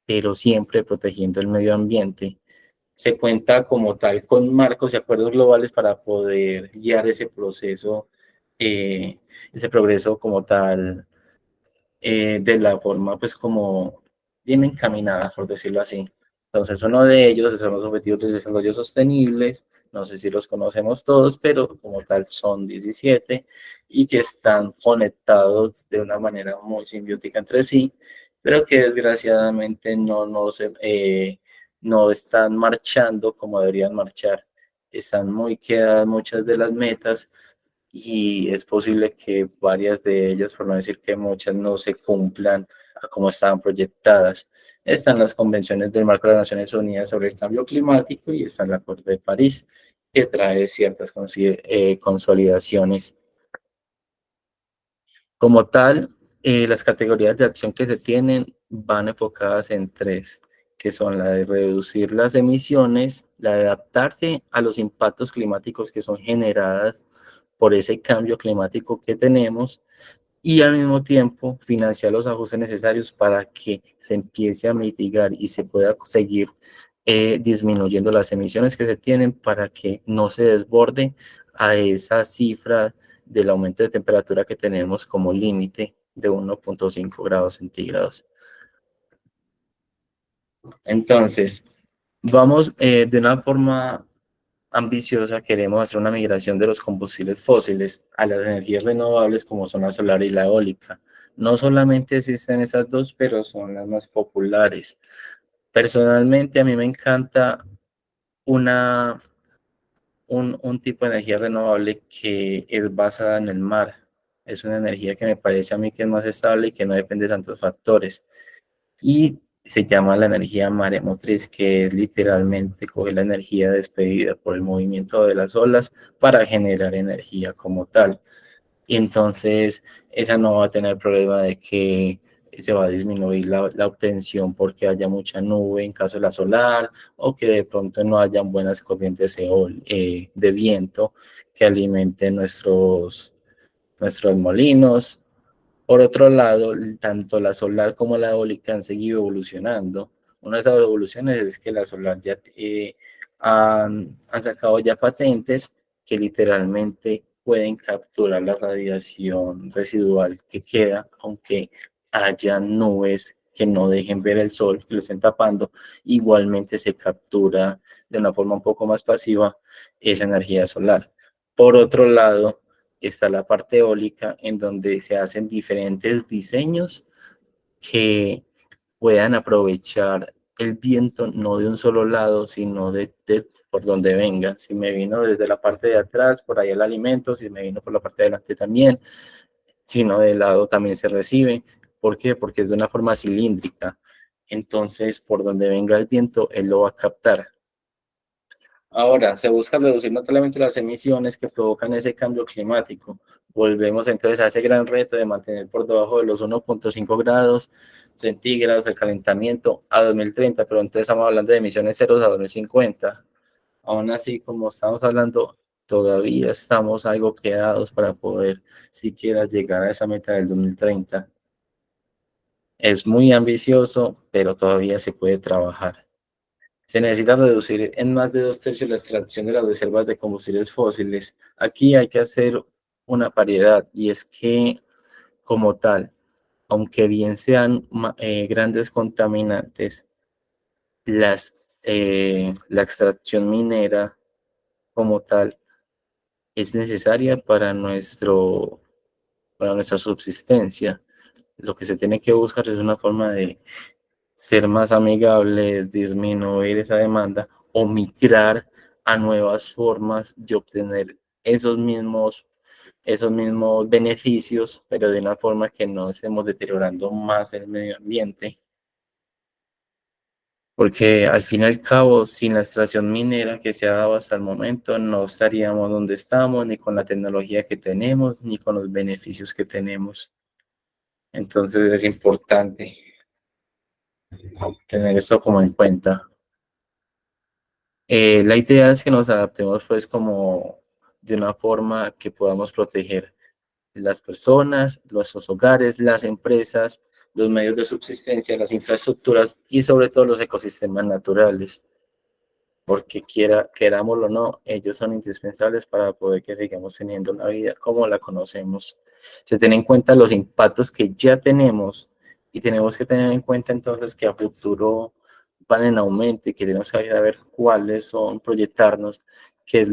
[SPEAKER 2] pero siempre protegiendo el medio ambiente. Se cuenta como tal con marcos y acuerdos globales para poder guiar ese proceso, ese progreso como tal, de la forma pues como bien encaminada, por decirlo así. Entonces uno de ellos son los Objetivos de Desarrollo Sostenibles, no sé si los conocemos todos, pero como tal son 17 y que están conectados de una manera muy simbiótica entre sí, pero que desgraciadamente no están marchando como deberían marchar. Están muy quedadas muchas de las metas y es posible que varias de ellas, por no decir que muchas, no se cumplan a como estaban proyectadas. Están las convenciones del marco de las Naciones Unidas sobre el cambio climático y está el Acuerdo de París, que trae ciertas consolidaciones. Como tal, las categorías de acción que se tienen van enfocadas en 3, que son la de reducir las emisiones, la de adaptarse a los impactos climáticos que son generadas por ese cambio climático que tenemos y al mismo tiempo financiar los ajustes necesarios para que se empiece a mitigar y se pueda seguir disminuyendo las emisiones que se tienen para que no se desborde a esa cifra del aumento de temperatura que tenemos como límite de 1.5 grados centígrados. Entonces, vamos de una forma ambiciosa, queremos hacer una migración de los combustibles fósiles a las energías renovables como son la solar y la eólica. No solamente existen esas dos, pero son las más populares. Personalmente a mí me encanta un tipo de energía renovable que es basada en el mar. Es una energía que me parece a mí que es más estable y que no depende de tantos factores. Y se llama la energía maremotriz, que es literalmente coger la energía despedida por el movimiento de las olas para generar energía como tal. Y entonces esa no va a tener problema de que se va a disminuir la obtención porque haya mucha nube en caso de la solar o que de pronto no hayan buenas corrientes de viento que alimenten nuestros molinos. Por otro lado, tanto la solar como la eólica han seguido evolucionando. Una de esas evoluciones es que la solar ya han sacado ya patentes que literalmente pueden capturar la radiación residual que queda, aunque haya nubes que no dejen ver el sol, que lo estén tapando, igualmente se captura de una forma un poco más pasiva esa energía solar. Por otro lado, está la parte eólica en donde se hacen diferentes diseños que puedan aprovechar el viento no de un solo lado, sino de por donde venga. Si me vino desde la parte de atrás, por ahí el alimento, si me vino por la parte de adelante también, si no de lado también se recibe. ¿Por qué? Porque es de una forma cilíndrica. Entonces, por donde venga el viento, él lo va a captar. Ahora, se busca reducir no solamente las emisiones que provocan ese cambio climático. Volvemos entonces a ese gran reto de mantener por debajo de los 1.5 grados centígrados el calentamiento a 2030, pero entonces estamos hablando de emisiones ceros a 2050. Aún así, como estamos hablando, todavía estamos algo quedados para poder siquiera llegar a esa meta del 2030. Es muy ambicioso, pero todavía se puede trabajar. Se necesita reducir en más de 2/3 la extracción de las reservas de combustibles fósiles. Aquí hay que hacer una paridad, y es que, como tal, aunque bien sean grandes contaminantes, la extracción minera como tal es necesaria para nuestra subsistencia. Lo que se tiene que buscar es una forma de ser más amigables, disminuir esa demanda o migrar a nuevas formas de obtener esos mismos beneficios, pero de una forma que no estemos deteriorando más el medio ambiente. Porque al fin y al cabo, sin la extracción minera que se ha dado hasta el momento, no estaríamos donde estamos, ni con la tecnología que tenemos, ni con los beneficios que tenemos. Entonces es importante tener esto como en cuenta. La idea es que nos adaptemos pues como de una forma que podamos proteger las personas, nuestros hogares, las empresas, los medios de subsistencia, las infraestructuras y sobre todo los ecosistemas naturales, porque querámoslo o no, ellos son indispensables para poder que sigamos teniendo una vida como la conocemos. Se tienen en cuenta los impactos que ya tenemos y tenemos que tener en cuenta entonces que a futuro van en aumento y que tenemos que ver cuáles son, proyectarnos qué es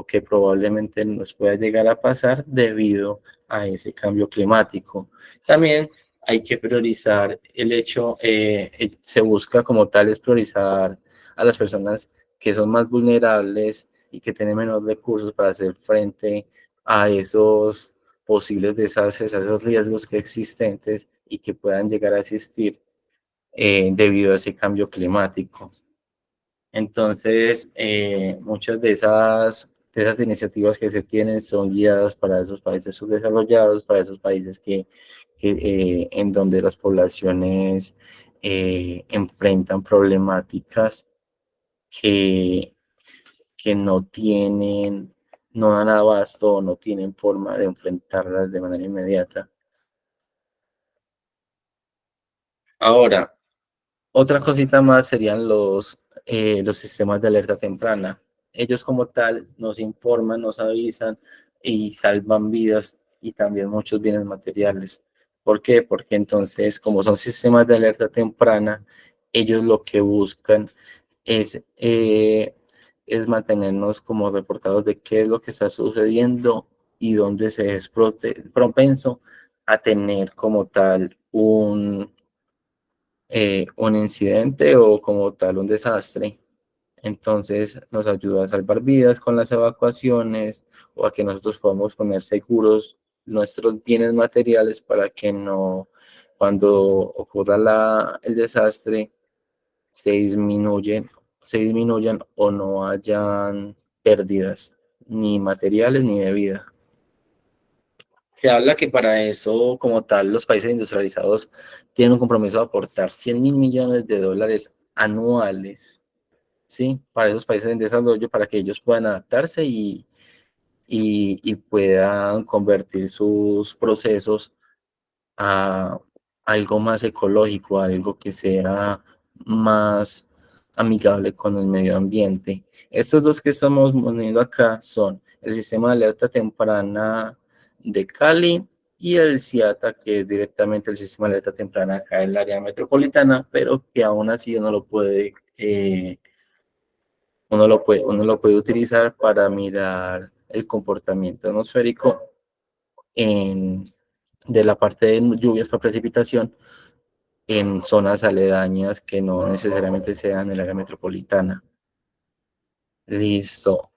[SPEAKER 2] que probablemente nos pueda llegar a pasar debido a ese cambio climático. También hay que priorizar el hecho, se busca como tal es priorizar a las personas que son más vulnerables y que tienen menos recursos para hacer frente a esos posibles desastres, a esos riesgos que existentes y que puedan llegar a existir debido a ese cambio climático. Entonces, muchas de esas iniciativas que se tienen son guiadas para esos países subdesarrollados, para esos países en donde las poblaciones enfrentan problemáticas que no dan abasto, no tienen forma de enfrentarlas de manera inmediata. Ahora, otra cosita más serían los sistemas de alerta temprana. Ellos como tal nos informan, nos avisan y salvan vidas y también muchos bienes materiales. ¿Por qué? Porque entonces, como son sistemas de alerta temprana, ellos lo que buscan es mantenernos como reportados de qué es lo que está sucediendo y dónde se es propenso a tener como tal un incidente o como tal un desastre. Entonces nos ayuda a salvar vidas con las evacuaciones o a que nosotros podamos poner seguros nuestros bienes materiales para que no, cuando ocurra el desastre, se disminuyan o no hayan pérdidas ni materiales ni de vida. Se habla que para eso, como tal, los países industrializados tienen un compromiso de aportar 100.000 millones de dólares anuales, ¿sí? Para esos países en desarrollo, para que ellos puedan adaptarse y puedan convertir sus procesos a algo más ecológico, a algo que sea más amigable con el medio ambiente. Estos dos que estamos poniendo acá son el sistema de alerta temprana de Cali y el CIATA, que es directamente el sistema de alerta temprana acá en el área metropolitana, pero que aún así uno lo puede utilizar para mirar el comportamiento atmosférico de la parte de lluvias para precipitación en zonas aledañas que no necesariamente sean el área metropolitana. Listo.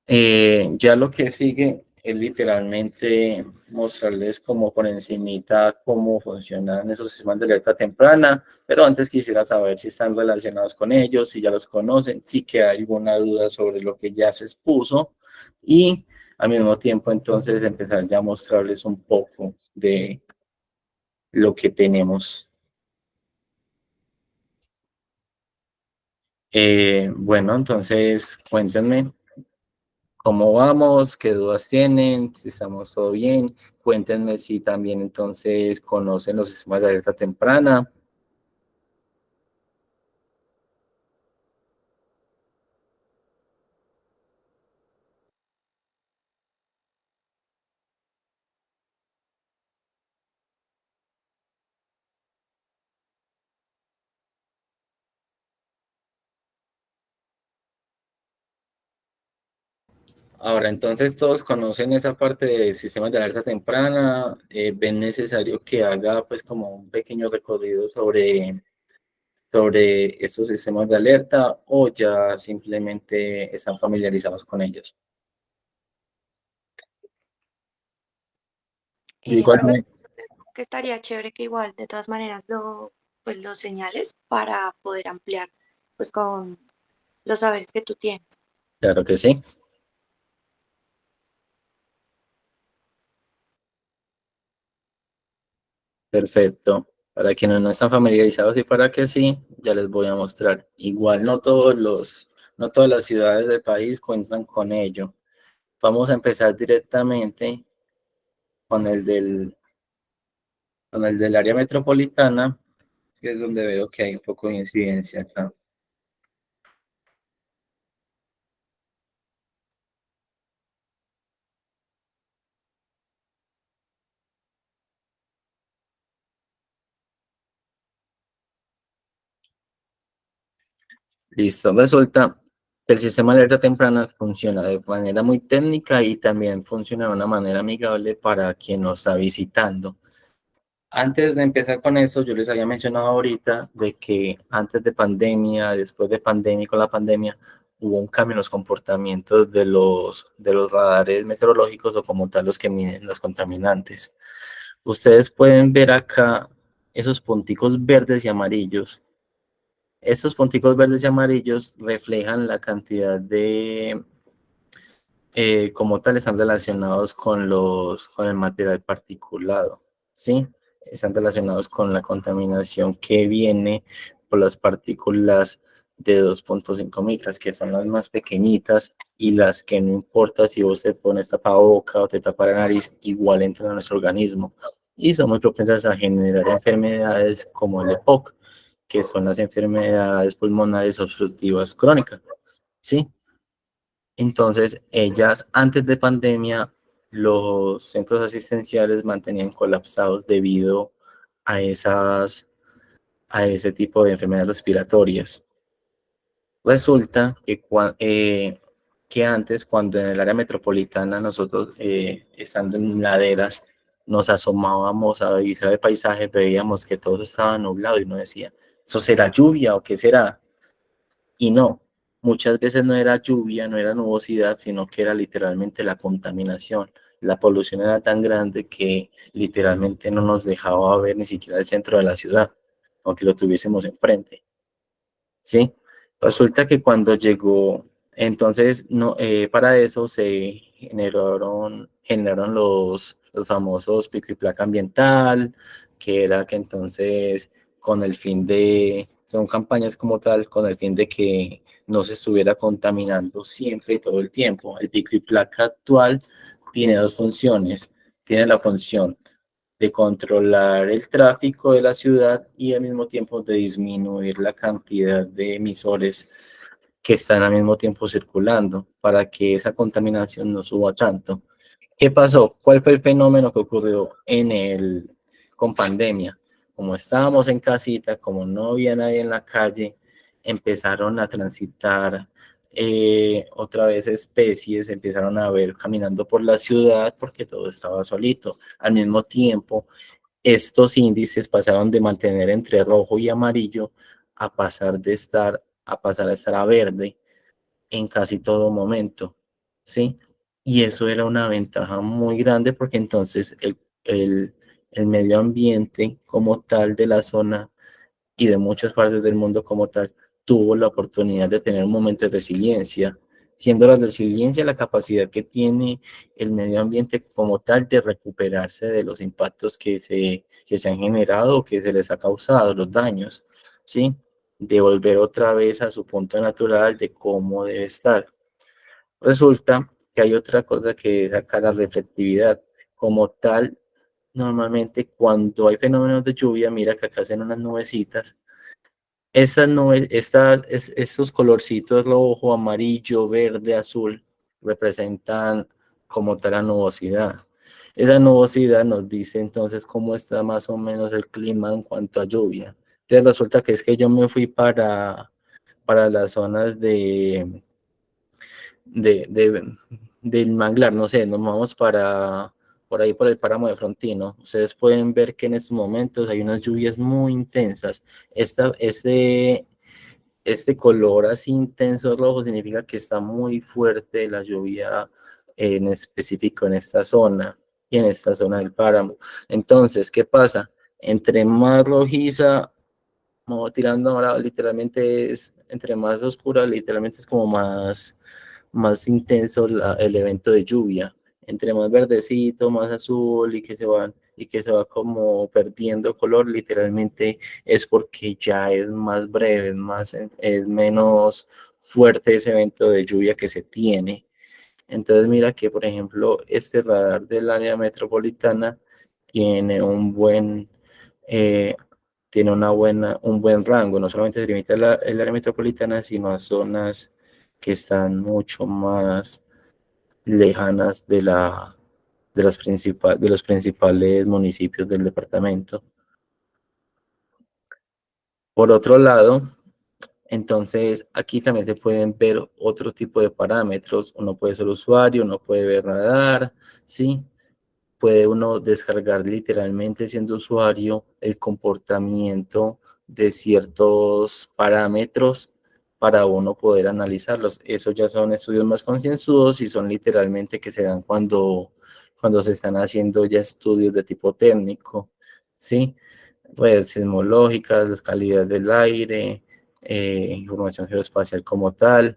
[SPEAKER 2] Ya lo que sigue es literalmente mostrarles como por encimita cómo funcionan esos sistemas de alerta temprana, pero antes quisiera saber si están relacionados con ellos, si ya los conocen, si queda alguna duda sobre lo que ya se expuso y al mismo tiempo entonces empezar ya a mostrarles un poco de lo que tenemos. Bueno, entonces cuéntenme cómo vamos, qué dudas tienen, si estamos todo bien. Cuéntenme si también entonces conocen los sistemas de alerta temprana. Ahora, entonces todos conocen esa parte de sistemas de alerta temprana. ¿Ven necesario que haga pues como un pequeño recorrido sobre estos sistemas de alerta o ya simplemente están familiarizados con ellos? De igual
[SPEAKER 6] Pues,
[SPEAKER 2] manera,
[SPEAKER 6] que estaría chévere que igual de todas maneras pues los señales para poder ampliar pues con los saberes que tú tienes.
[SPEAKER 2] claro que sí. Perfecto. Para quienes no están familiarizados y para que sí, ya les voy a mostrar. Igual no todas las ciudades del país cuentan con ello. Vamos a empezar directamente con con el del área metropolitana, que es donde veo que hay un poco de incidencia acá. Listo. Resulta que el sistema de alerta temprana funciona de manera muy técnica y también funciona de una manera amigable para quien nos está visitando. Antes de empezar con eso, yo les había mencionado ahorita de que antes de pandemia, después de pandemia y con la pandemia, hubo un cambio en los comportamientos de los radares meteorológicos o como tal los que miden los contaminantes. Ustedes pueden ver acá esos punticos verdes y amarillos. Estos punticos verdes y amarillos reflejan la cantidad de como tal están relacionados con con el material particulado, ¿sí? Están relacionados con la contaminación que viene por las partículas de 2.5 micras, que son las más pequeñitas y las que no importa si vos te pones tapaboca o te tapas la nariz, igual entran a nuestro organismo y son muy propensas a generar enfermedades como el EPOC, que son las enfermedades pulmonares obstructivas crónicas, ¿sí? Entonces, ellas antes de pandemia, los centros asistenciales mantenían colapsados debido a a ese tipo de enfermedades respiratorias. Resulta que antes, cuando en el área metropolitana nosotros, estando en laderas, nos asomábamos a revisar el paisaje, veíamos que todo estaba nublado y uno decía, ¿eso será lluvia o qué será? Y no, muchas veces no era lluvia, no era nubosidad, sino que era literalmente la contaminación. La polución era tan grande que literalmente no nos dejaba ver ni siquiera el centro de la ciudad, aunque lo tuviésemos enfrente. ¿Sí? Resulta que cuando llegó, entonces, no, para eso se generaron los famosos pico y placa ambiental, que era que entonces, con el fin de, son campañas como tal, con el fin de que no se estuviera contaminando siempre y todo el tiempo. El pico y placa actual tiene dos funciones. Tiene la función de controlar el tráfico de la ciudad y al mismo tiempo de disminuir la cantidad de emisores que están al mismo tiempo circulando para que esa contaminación no suba tanto. ¿Qué pasó? ¿Cuál fue el fenómeno que ocurrió con pandemia? Como estábamos en casita, como no había nadie en la calle, empezaron a transitar otra vez especies, empezaron a ver caminando por la ciudad porque todo estaba solito. Al mismo tiempo, estos índices pasaron de mantener entre rojo y amarillo a pasar a estar a verde en casi todo momento, ¿sí? Y eso era una ventaja muy grande porque entonces el, el medio ambiente como tal de la zona y de muchas partes del mundo como tal, tuvo la oportunidad de tener un momento de resiliencia, siendo la resiliencia la capacidad que tiene el medio ambiente como tal de recuperarse de los impactos que se han generado o que se les ha causado, los daños, ¿sí? De volver otra vez a su punto natural de cómo debe estar. Resulta que hay otra cosa que es acá la reflectividad. Como tal, normalmente cuando hay fenómenos de lluvia, mira que acá hacen unas nubecitas. Estas nubes, estos colorcitos rojo, amarillo, verde, azul, representan como tal la nubosidad. Esa nubosidad nos dice entonces cómo está más o menos el clima en cuanto a lluvia. Entonces resulta que es que yo me fui para las zonas de, de- del manglar, no sé, nos vamos para por ahí por el páramo de Frontino. Ustedes pueden ver que en estos momentos hay unas lluvias muy intensas. Este color así intenso rojo significa que está muy fuerte la lluvia en específico en esta zona y en esta zona del páramo. Entonces, ¿qué pasa? Entre más rojiza, tirando ahora, literalmente es, entre más oscura, literalmente es como más intenso el evento de lluvia. Entre más verdecito, más azul y que se va como perdiendo color, literalmente es porque ya es más breve, es menos fuerte ese evento de lluvia que se tiene. Entonces mira que, por ejemplo, este radar del área metropolitana tiene eh, tiene un buen rango, no solamente se limita el área metropolitana, sino a zonas que están mucho más lejanas de los principales municipios del departamento. Por otro lado, entonces aquí también se pueden ver otro tipo de parámetros. Uno puede ser usuario, uno puede ver radar, ¿sí? Puede uno descargar literalmente siendo usuario el comportamiento de ciertos parámetros para uno poder analizarlos. Esos ya son estudios más concienzudos y son literalmente que se dan cuando se están haciendo ya estudios de tipo técnico, ¿sí? Redes sismológicas, la calidad del aire, información geoespacial como tal.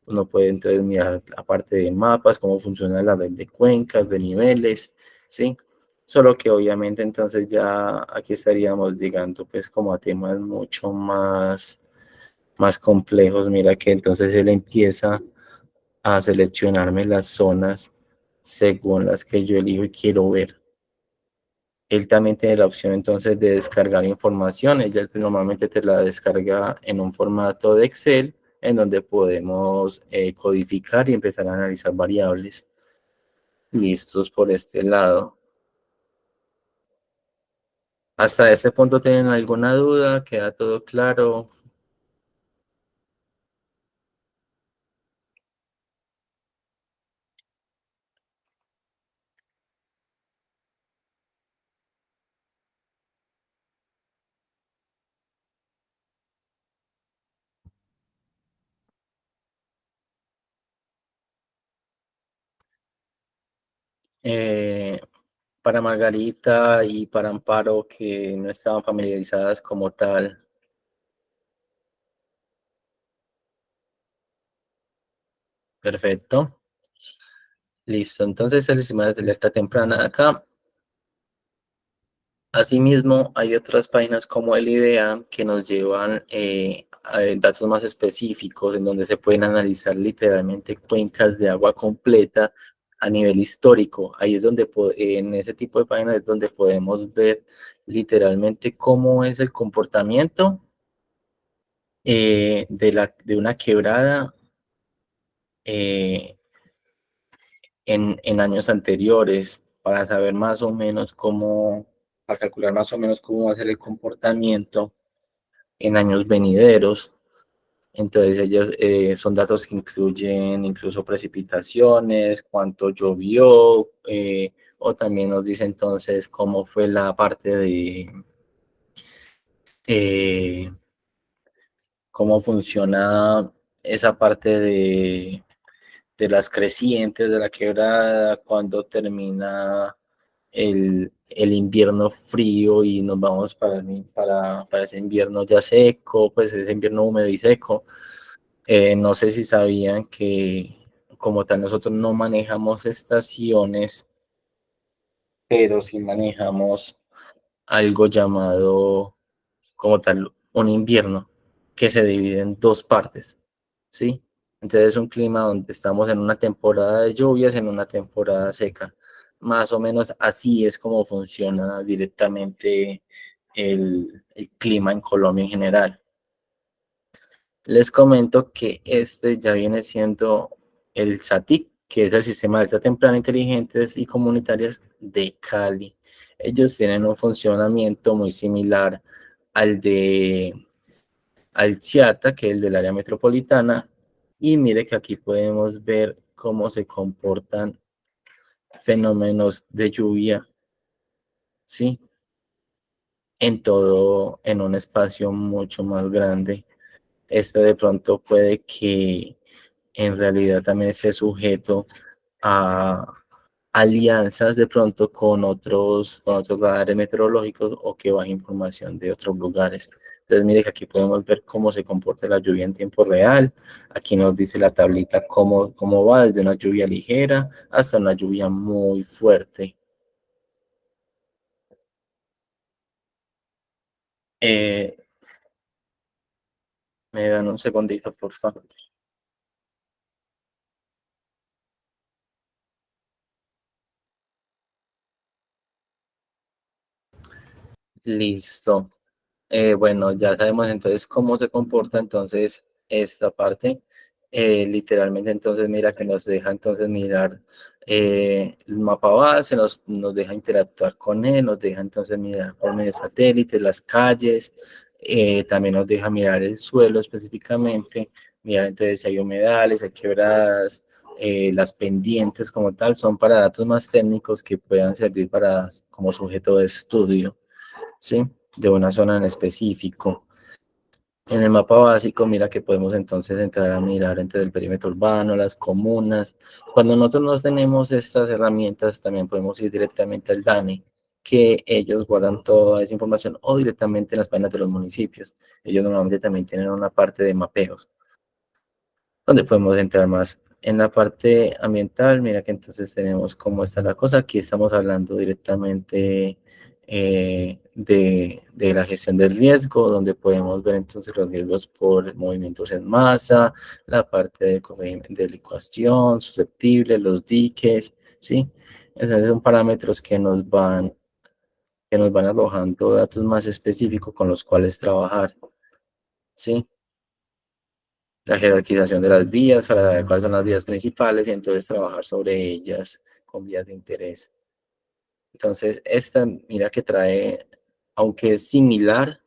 [SPEAKER 2] Uno puede entonces mirar la parte de mapas, cómo funciona la red de cuencas, de niveles, ¿sí? Solo que obviamente entonces ya aquí estaríamos llegando pues como a temas mucho más complejos. Mira que entonces él empieza a seleccionarme las zonas según las que yo elijo y quiero ver. Él también tiene la opción entonces de descargar información. Ella normalmente te la descarga en un formato de Excel en donde podemos codificar y empezar a analizar variables. Listos por este lado. ¿Hasta este punto tienen alguna duda? ¿Queda todo claro? Eh, para Margarita y para Amparo, que no estaban familiarizadas como tal. Perfecto. Listo. Entonces, el sistema de alerta temprana acá. Asimismo, hay otras páginas como el IDEA que nos llevan a datos más específicos en donde se pueden analizar literalmente cuencas de agua completa a nivel histórico. Ahí es donde en ese tipo de páginas es donde podemos ver literalmente cómo es el comportamiento de una quebrada eh, en años anteriores para saber más o menos para calcular más o menos cómo va a ser el comportamiento en años venideros. Entonces ellos son datos que incluyen incluso precipitaciones, cuánto llovió, o también nos dice entonces cómo fue la parte de eh, cómo funciona esa parte de las crecientes, de la quebrada, cuando termina el invierno frío y nos vamos para ese invierno ya seco, pues ese invierno húmedo y seco. No sé si sabían que como tal nosotros no manejamos estaciones, pero sí manejamos algo llamado como tal un invierno que se divide en dos partes, ¿sí? Entonces es un clima donde estamos en una temporada de lluvias, en una temporada seca. Más o menos así es como funciona directamente el clima en Colombia en general. Les comento que este ya viene siendo el SATIC, que es el Sistema de Alerta Temprana Inteligentes y Comunitarias de Cali. Ellos tienen un funcionamiento muy similar al al CIATA, que es el del área metropolitana, y mire que aquí podemos ver cómo se comportan fenómenos de lluvia, ¿sí? En un espacio mucho más grande. Este de pronto puede que en realidad también esté sujeto a alianzas de pronto con otros radares meteorológicos o que baje información de otros lugares. Entonces, mire que aquí podemos ver cómo se comporta la lluvia en tiempo real. Aquí nos dice la tablita cómo va desde una lluvia ligera hasta una lluvia muy fuerte. Eh, Me dan un segundito, por favor. Listo. Bueno, ya sabemos entonces cómo se comporta entonces esta parte. Literalmente entonces mira que nos deja entonces mirar el mapa base, nos deja interactuar con él, nos deja entonces mirar por medio de satélites, las calles, también nos deja mirar el suelo específicamente, mirar entonces si hay humedales, hay quebradas, las pendientes como tal, son para datos más técnicos que puedan servir como sujeto de estudio, ¿sí? De una zona en específico. En el mapa básico, mira que podemos entonces entrar a mirar entre el perímetro urbano, las comunas. Cuando nosotros no tenemos estas herramientas, también podemos ir directamente al DANE, que ellos guardan toda esa información, o directamente en las páginas de los municipios. Ellos normalmente también tienen una parte de mapeos, donde podemos entrar más. En la parte ambiental, mira que entonces tenemos cómo está la cosa. Aquí estamos hablando directamente de la gestión del riesgo, donde podemos ver entonces los riesgos por movimientos en masa, la parte de licuación susceptible, los diques, ¿sí? Esos son parámetros que nos van arrojando datos más específicos con los cuales trabajar, ¿sí? La jerarquización de las vías para saber cuáles son las vías principales y entonces trabajar sobre ellas con vías de interés. Entonces, esta, mira que trae, aunque es similar,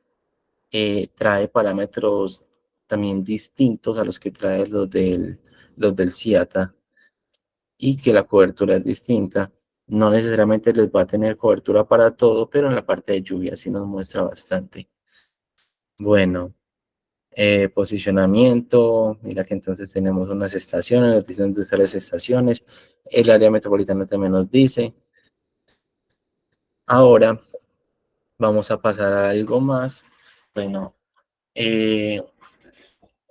[SPEAKER 2] trae parámetros también distintos a los que trae los del CIATA y que la cobertura es distinta. No necesariamente les va a tener cobertura para todo, pero en la parte de lluvia sí nos muestra bastante. Bueno. Posicionamiento, mira que entonces tenemos unas estaciones, nos dicen dónde están las estaciones, el área metropolitana también nos dice. Ahora vamos a pasar a algo más. Bueno, en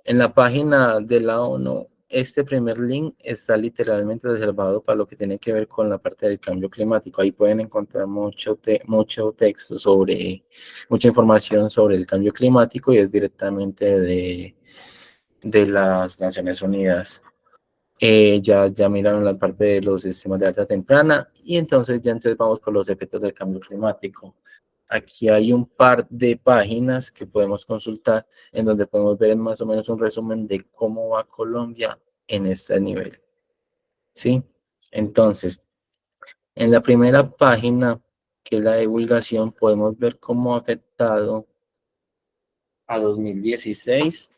[SPEAKER 2] la página de la ONU, este primer link está literalmente reservado para lo que tiene que ver con la parte del cambio climático. Ahí pueden encontrar mucho texto mucha información sobre el cambio climático y es directamente de las Naciones Unidas. Ya miraron la parte de los sistemas de alerta temprana y entonces vamos por los efectos del cambio climático. Aquí hay un par de páginas que podemos consultar en donde podemos ver más o menos un resumen de cómo va Colombia en este nivel. ¿Sí? Entonces, en la primera página, que es la divulgación, podemos ver cómo ha afectado a 2016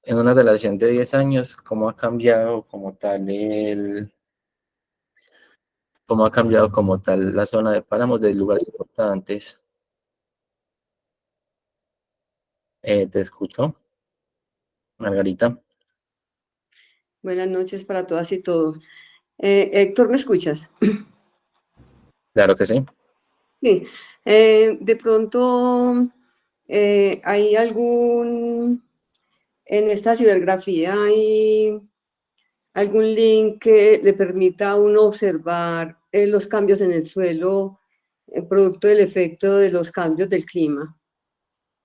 [SPEAKER 2] en una relación de 10 años, cómo ha cambiado como tal cómo ha cambiado como tal la zona de páramos de lugares importantes. Te escucho, Margarita.
[SPEAKER 3] Buenas noches para todas y todos. Héctor, ¿me escuchas?
[SPEAKER 2] Claro que sí.
[SPEAKER 3] Sí. De pronto, ¿hay en esta cibergrafía, hay algún link que le permita a uno observar los cambios en el suelo, producto del efecto de los cambios del clima?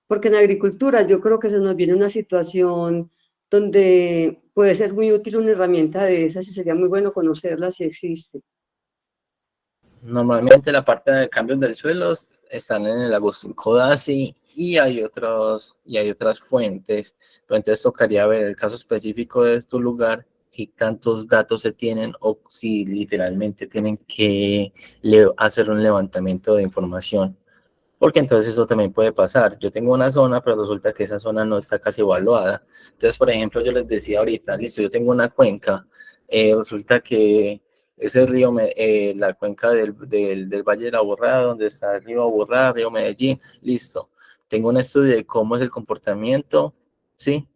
[SPEAKER 3] Porque en agricultura yo creo que se nos viene una situación donde puede ser muy útil una herramienta de esas y sería muy bueno conocerla si existe.
[SPEAKER 2] Normalmente la parte de cambios del suelo están en el Agustín Codazzi y hay otras fuentes, pero entonces tocaría ver el caso específico de tu lugar, si tantos datos se tienen o si literalmente tienen que hacer un levantamiento de información, porque entonces eso también puede pasar. Yo tengo una zona, pero resulta que esa zona no está casi evaluada. Entonces, por ejemplo, yo les decía ahorita, listo, yo tengo una cuenca, resulta que ese río, la cuenca del Valle de la Borrada, donde está el río Borrada, río Medellín, listo. Tengo un estudio de cómo es el comportamiento, ¿sí?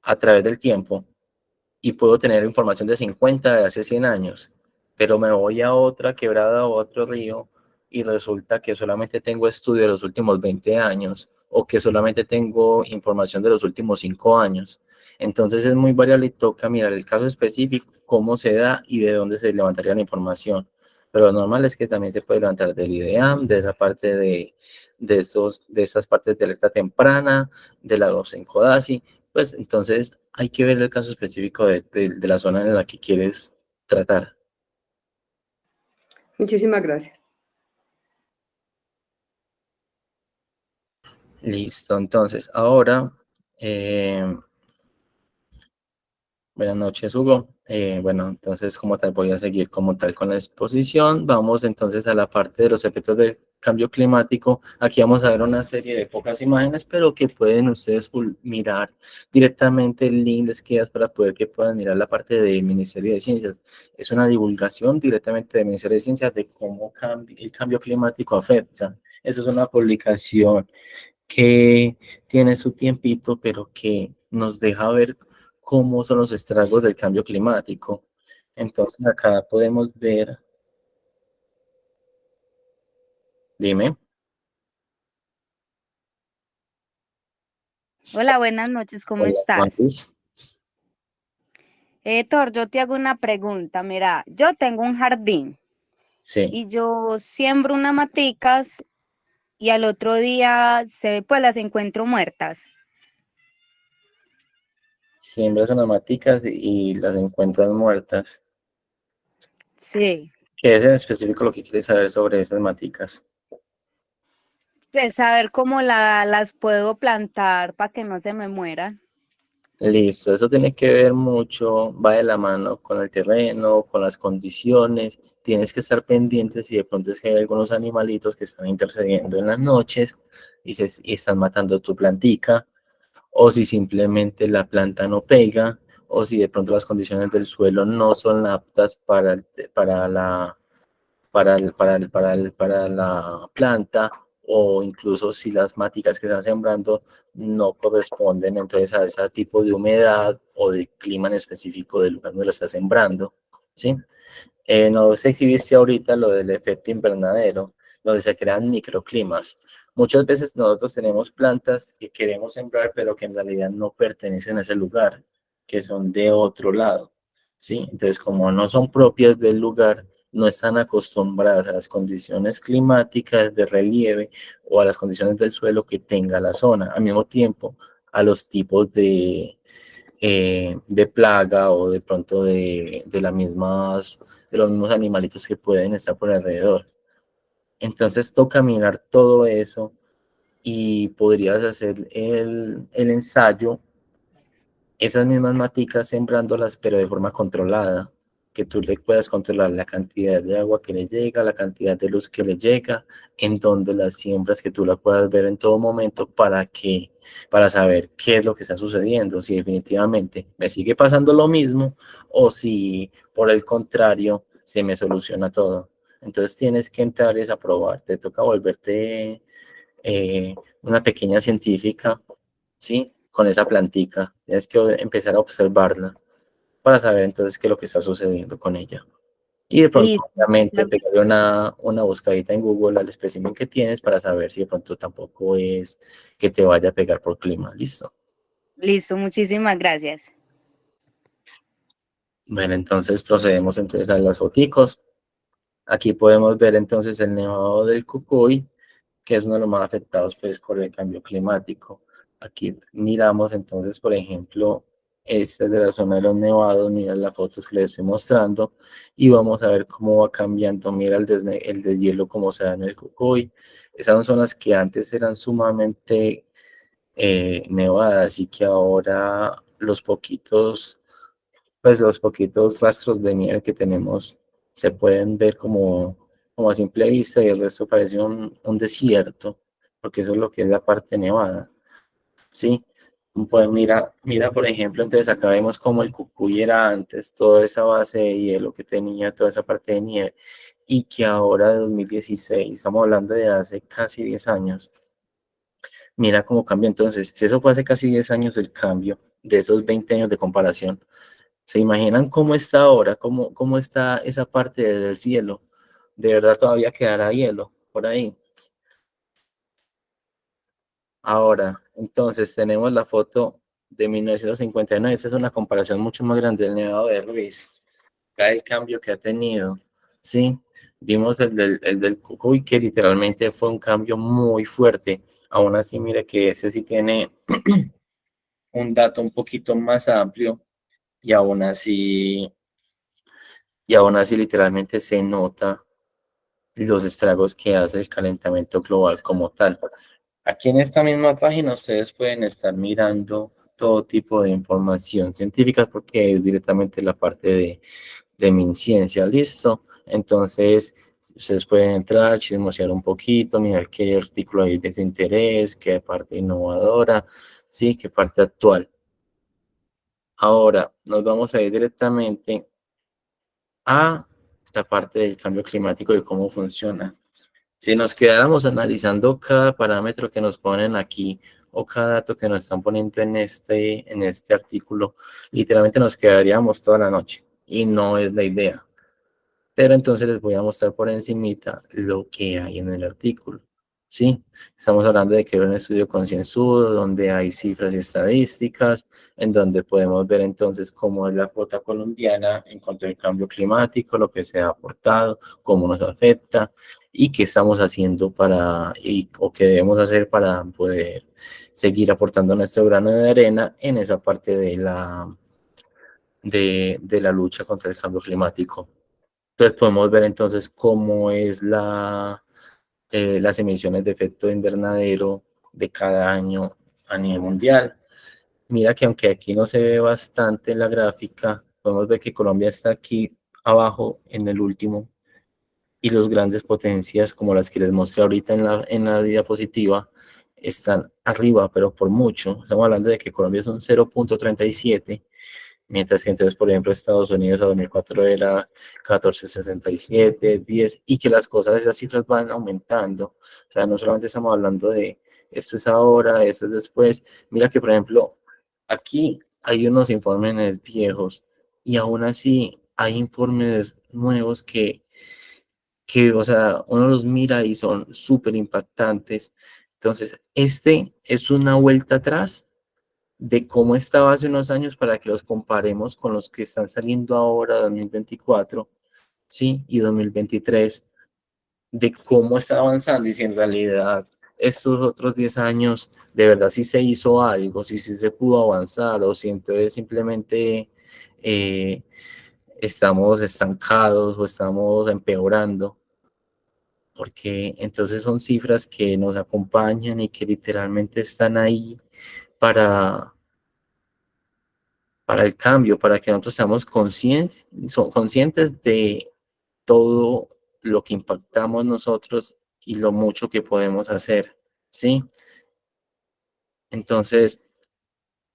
[SPEAKER 2] A través del tiempo y puedo tener información de 50 de hace 100 años, pero me voy a otra quebrada o otro río y resulta que solamente tengo estudio de los últimos 20 años o que solamente tengo información de los últimos 5 años. Entonces es muy variable y toca mirar el caso específico, cómo se da y de dónde se levantaría la información. Pero lo normal es que también se puede levantar del IDEAM, de esa parte de esas partes de alerta temprana, de la Codazzi, pues entonces hay que ver el caso específico de la zona en la que quieres tratar.
[SPEAKER 3] Muchísimas gracias.
[SPEAKER 2] Listo, entonces ahora, buenas noches, Hugo. Bueno, entonces como tal voy a seguir como tal con la exposición. Vamos entonces a la parte de los efectos del cambio climático. Aquí vamos a ver una serie de pocas imágenes, pero que pueden ustedes mirar directamente el link les queda para poder que puedan mirar la parte del Ministerio de Ciencias. Es una divulgación directamente del Ministerio de Ciencias de cómo el cambio climático afecta. Eso es una publicación que tiene su tiempito, pero que nos deja ver cómo son los estragos del cambio climático. Entonces acá podemos ver, dime.
[SPEAKER 8] Hola, buenas noches, ¿cómo
[SPEAKER 2] Hola,
[SPEAKER 8] estás?
[SPEAKER 2] Maris.
[SPEAKER 8] Thor, yo te hago una pregunta. Mira, yo tengo un jardín
[SPEAKER 2] Sí,
[SPEAKER 8] y yo siembro unas maticas y al otro día pues las encuentro muertas.
[SPEAKER 2] siembras unas maticas y las encuentras muertas.
[SPEAKER 8] Sí,
[SPEAKER 2] ¿Qué es en específico lo que quieres saber sobre esas maticas?
[SPEAKER 8] de saber cómo las puedo plantar para que no se me mueran.
[SPEAKER 2] Listo, eso tiene que ver mucho, va de la mano con el terreno, con las condiciones. Tienes que estar pendiente si de pronto es que hay algunos animalitos que están intercediendo en las noches y están matando tu plantica, o si simplemente la planta no pega, o si de pronto las condiciones del suelo no son aptas para la planta, o incluso si las máticas que están sembrando no corresponden entonces a ese tipo de humedad o de clima en específico del lugar donde lo está sembrando, ¿sí? No sé si viste ahorita lo del efecto invernadero, donde se crean microclimas. Muchas veces nosotros tenemos plantas que queremos sembrar, pero que en realidad no pertenecen a ese lugar, que son de otro lado, ¿sí? Entonces, como no son propias del lugar, no están acostumbradas a las condiciones climáticas de relieve o a las condiciones del suelo que tenga la zona, al mismo tiempo a los tipos de plaga o de pronto de los mismos animalitos que pueden estar por alrededor. Entonces toca mirar todo eso y podrías hacer el ensayo, esas mismas maticas sembrándolas, pero de forma controlada, que tú le puedas controlar la cantidad de agua que le llega, la cantidad de luz que le llega, en donde las siembras, que tú la puedas ver en todo momento para saber qué es lo que está sucediendo, si definitivamente me sigue pasando lo mismo o si por el contrario se me soluciona todo. Entonces tienes que entrar y a probar, te toca volverte una pequeña científica, ¿sí? Con esa plantica, tienes que empezar a observarla. para saber entonces qué es lo que está sucediendo con ella. Y de pronto,
[SPEAKER 8] Listo.
[SPEAKER 2] obviamente,
[SPEAKER 8] Muchas,
[SPEAKER 2] pegarle una buscadita en Google al espécimen que tienes para saber si de pronto tampoco es que te vaya a pegar por clima. ¿Listo?
[SPEAKER 8] listo, muchísimas gracias.
[SPEAKER 2] Bueno, entonces procedemos entonces a las foticos. Aquí podemos ver entonces el nevado del Cucuy, que es uno de los más afectados pues por el cambio climático. Aquí miramos entonces, por ejemplo, esta es de la zona de los nevados, mira las fotos que les estoy mostrando, y vamos a ver cómo va cambiando, mira el deshielo como se da en el Cucuy. Esas son zonas que antes eran sumamente nevadas y que ahora los poquitos rastros de nieve que tenemos se pueden ver como a simple vista y el resto parece un desierto, porque eso es lo que es la parte nevada, ¿sí? Pues mira, por ejemplo, entonces acá vemos como el Cucuy era antes, toda esa base de hielo que tenía, toda esa parte de nieve, y que ahora de 2016, estamos hablando de hace casi 10 años, mira cómo cambió. Entonces, si eso fue hace casi 10 años el cambio, de esos 20 años de comparación, ¿se imaginan cómo está ahora? ¿Cómo está esa parte del cielo? ¿De verdad todavía quedará hielo por ahí? Ahora, entonces tenemos la foto de 1959. Esta es una comparación mucho más grande del Nevado de Ruiz. Acá el cambio que ha tenido, ¿sí? Vimos el del Cucuy, que literalmente fue un cambio muy fuerte. Aún así, mire que ese sí tiene un dato un poquito más amplio y aún así literalmente se nota los estragos que hace el calentamiento global como tal. Aquí en esta misma página ustedes pueden estar mirando todo tipo de información científica porque es directamente la parte de MinCiencia, ¿listo? Entonces, ustedes pueden entrar, chismosear un poquito, mirar qué artículo hay de su interés, qué parte innovadora, ¿sí? Qué parte actual. Ahora, nos vamos a ir directamente a la parte del cambio climático y cómo funciona. Si nos quedáramos analizando cada parámetro que nos ponen aquí o cada dato que nos están poniendo en este artículo, literalmente nos quedaríamos toda la noche y no es la idea. Pero entonces les voy a mostrar por encimita lo que hay en el artículo, ¿sí? Estamos hablando de que es un estudio concienzudo, donde hay cifras y estadísticas, en donde podemos ver entonces cómo es la flota colombiana en cuanto al cambio climático, lo que se ha aportado, cómo nos afecta y qué estamos haciendo o qué debemos hacer para poder seguir aportando nuestro grano de arena en esa parte de la lucha contra el cambio climático. Entonces podemos ver entonces cómo es las emisiones de efecto invernadero de cada año a nivel mundial. Mira que aunque aquí no se ve bastante en la gráfica, podemos ver que Colombia está aquí abajo en el último y los grandes potencias como las que les mostré ahorita en la diapositiva están arriba, pero por mucho. Estamos hablando de que Colombia es un 0.37, mientras que entonces, por ejemplo, Estados Unidos a 2004 era 14,67, 10, y que las cosas, esas cifras van aumentando. O sea, no solamente estamos hablando de esto es ahora, esto es después. Mira que, por ejemplo, aquí hay unos informes viejos y aún así hay informes nuevos que, o sea, uno los mira y son súper impactantes. Entonces, este es una vuelta atrás de cómo estaba hace unos años para que los comparemos con los que están saliendo ahora, 2024, ¿sí? Y 2023, de cómo está avanzando y si en realidad estos otros 10 años de verdad sí se hizo algo, si sí se pudo avanzar o si entonces simplemente eh, estamos estancados o estamos empeorando, porque entonces son cifras que nos acompañan y que literalmente están ahí para el cambio, para que nosotros seamos conscientes de todo lo que impactamos nosotros y lo mucho que podemos hacer, ¿sí? Entonces,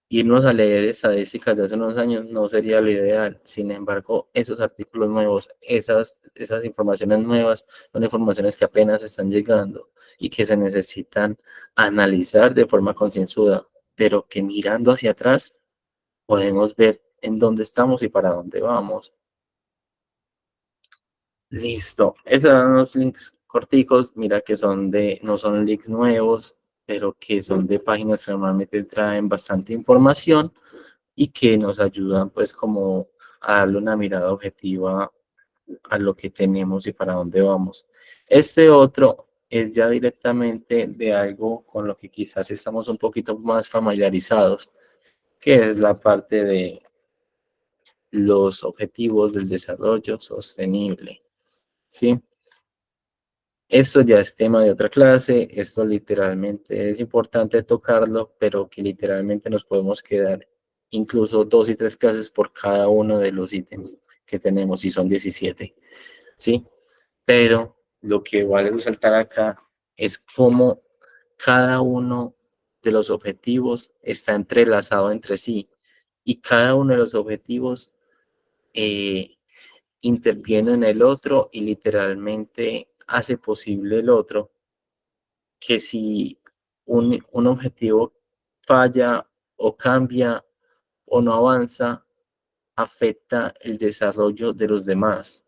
[SPEAKER 2] irnos a leer estadísticas de hace unos años no sería lo ideal. Sin embargo, esos artículos nuevos, esas informaciones nuevas, son informaciones que apenas están llegando y que se necesitan analizar de forma concienzuda, pero que mirando hacia atrás podemos ver en dónde estamos y para dónde vamos. Listo. Esos eran los links corticos. Mira que no son links nuevos, pero que son de páginas que normalmente traen bastante información y que nos ayudan pues como a darle una mirada objetiva a lo que tenemos y para dónde vamos. Este otro es ya directamente de algo con lo que quizás estamos un poquito más familiarizados, que es la parte de los objetivos del desarrollo sostenible, ¿sí? Esto ya es tema de otra clase, esto literalmente es importante tocarlo, pero que literalmente nos podemos quedar incluso 2 y 3 clases por cada uno de los ítems que tenemos, y son 17, ¿sí? Pero lo que vale resaltar acá es cómo cada uno de los objetivos está entrelazado entre sí, y cada uno de los objetivos interviene en el otro y literalmente hace posible el otro, que si un objetivo falla o cambia o no avanza, afecta el desarrollo de los demás,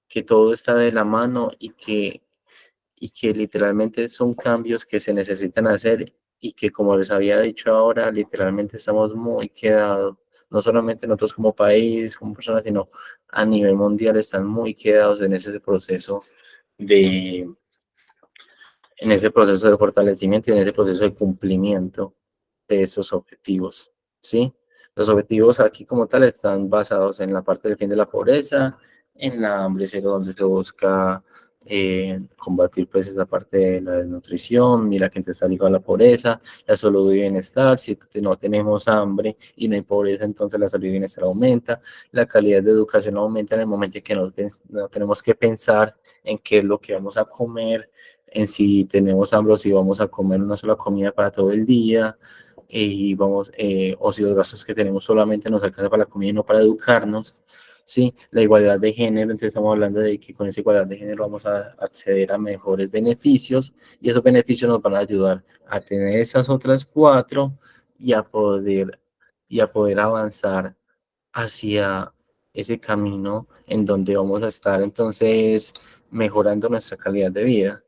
[SPEAKER 2] que todo está de la mano y que literalmente son cambios que se necesitan hacer y que, como les había dicho ahora, literalmente estamos muy quedados, no solamente nosotros como país, como personas, sino a nivel mundial están muy quedados en ese proceso de fortalecimiento y en ese proceso de cumplimiento de esos objetivos, ¿sí? Los objetivos aquí como tal están basados en la parte del fin de la pobreza, en la hambre cero, donde se busca combatir pues esa parte de la desnutrición, mira que entonces está ligado a la pobreza, la salud y bienestar. Si no tenemos hambre y no hay pobreza, entonces la salud y bienestar aumenta, la calidad de educación aumenta en el momento en que no tenemos que pensar en qué es lo que vamos a comer, en si tenemos hambre o si vamos a comer una sola comida para todo el día, o si los gastos que tenemos solamente nos alcanza para la comida y no para educarnos. Sí, la igualdad de género, entonces estamos hablando de que con esa igualdad de género vamos a acceder a mejores beneficios, y esos beneficios nos van a ayudar a tener esas otras 4 y a poder avanzar hacia ese camino en donde vamos a estar entonces mejorando nuestra calidad de vida.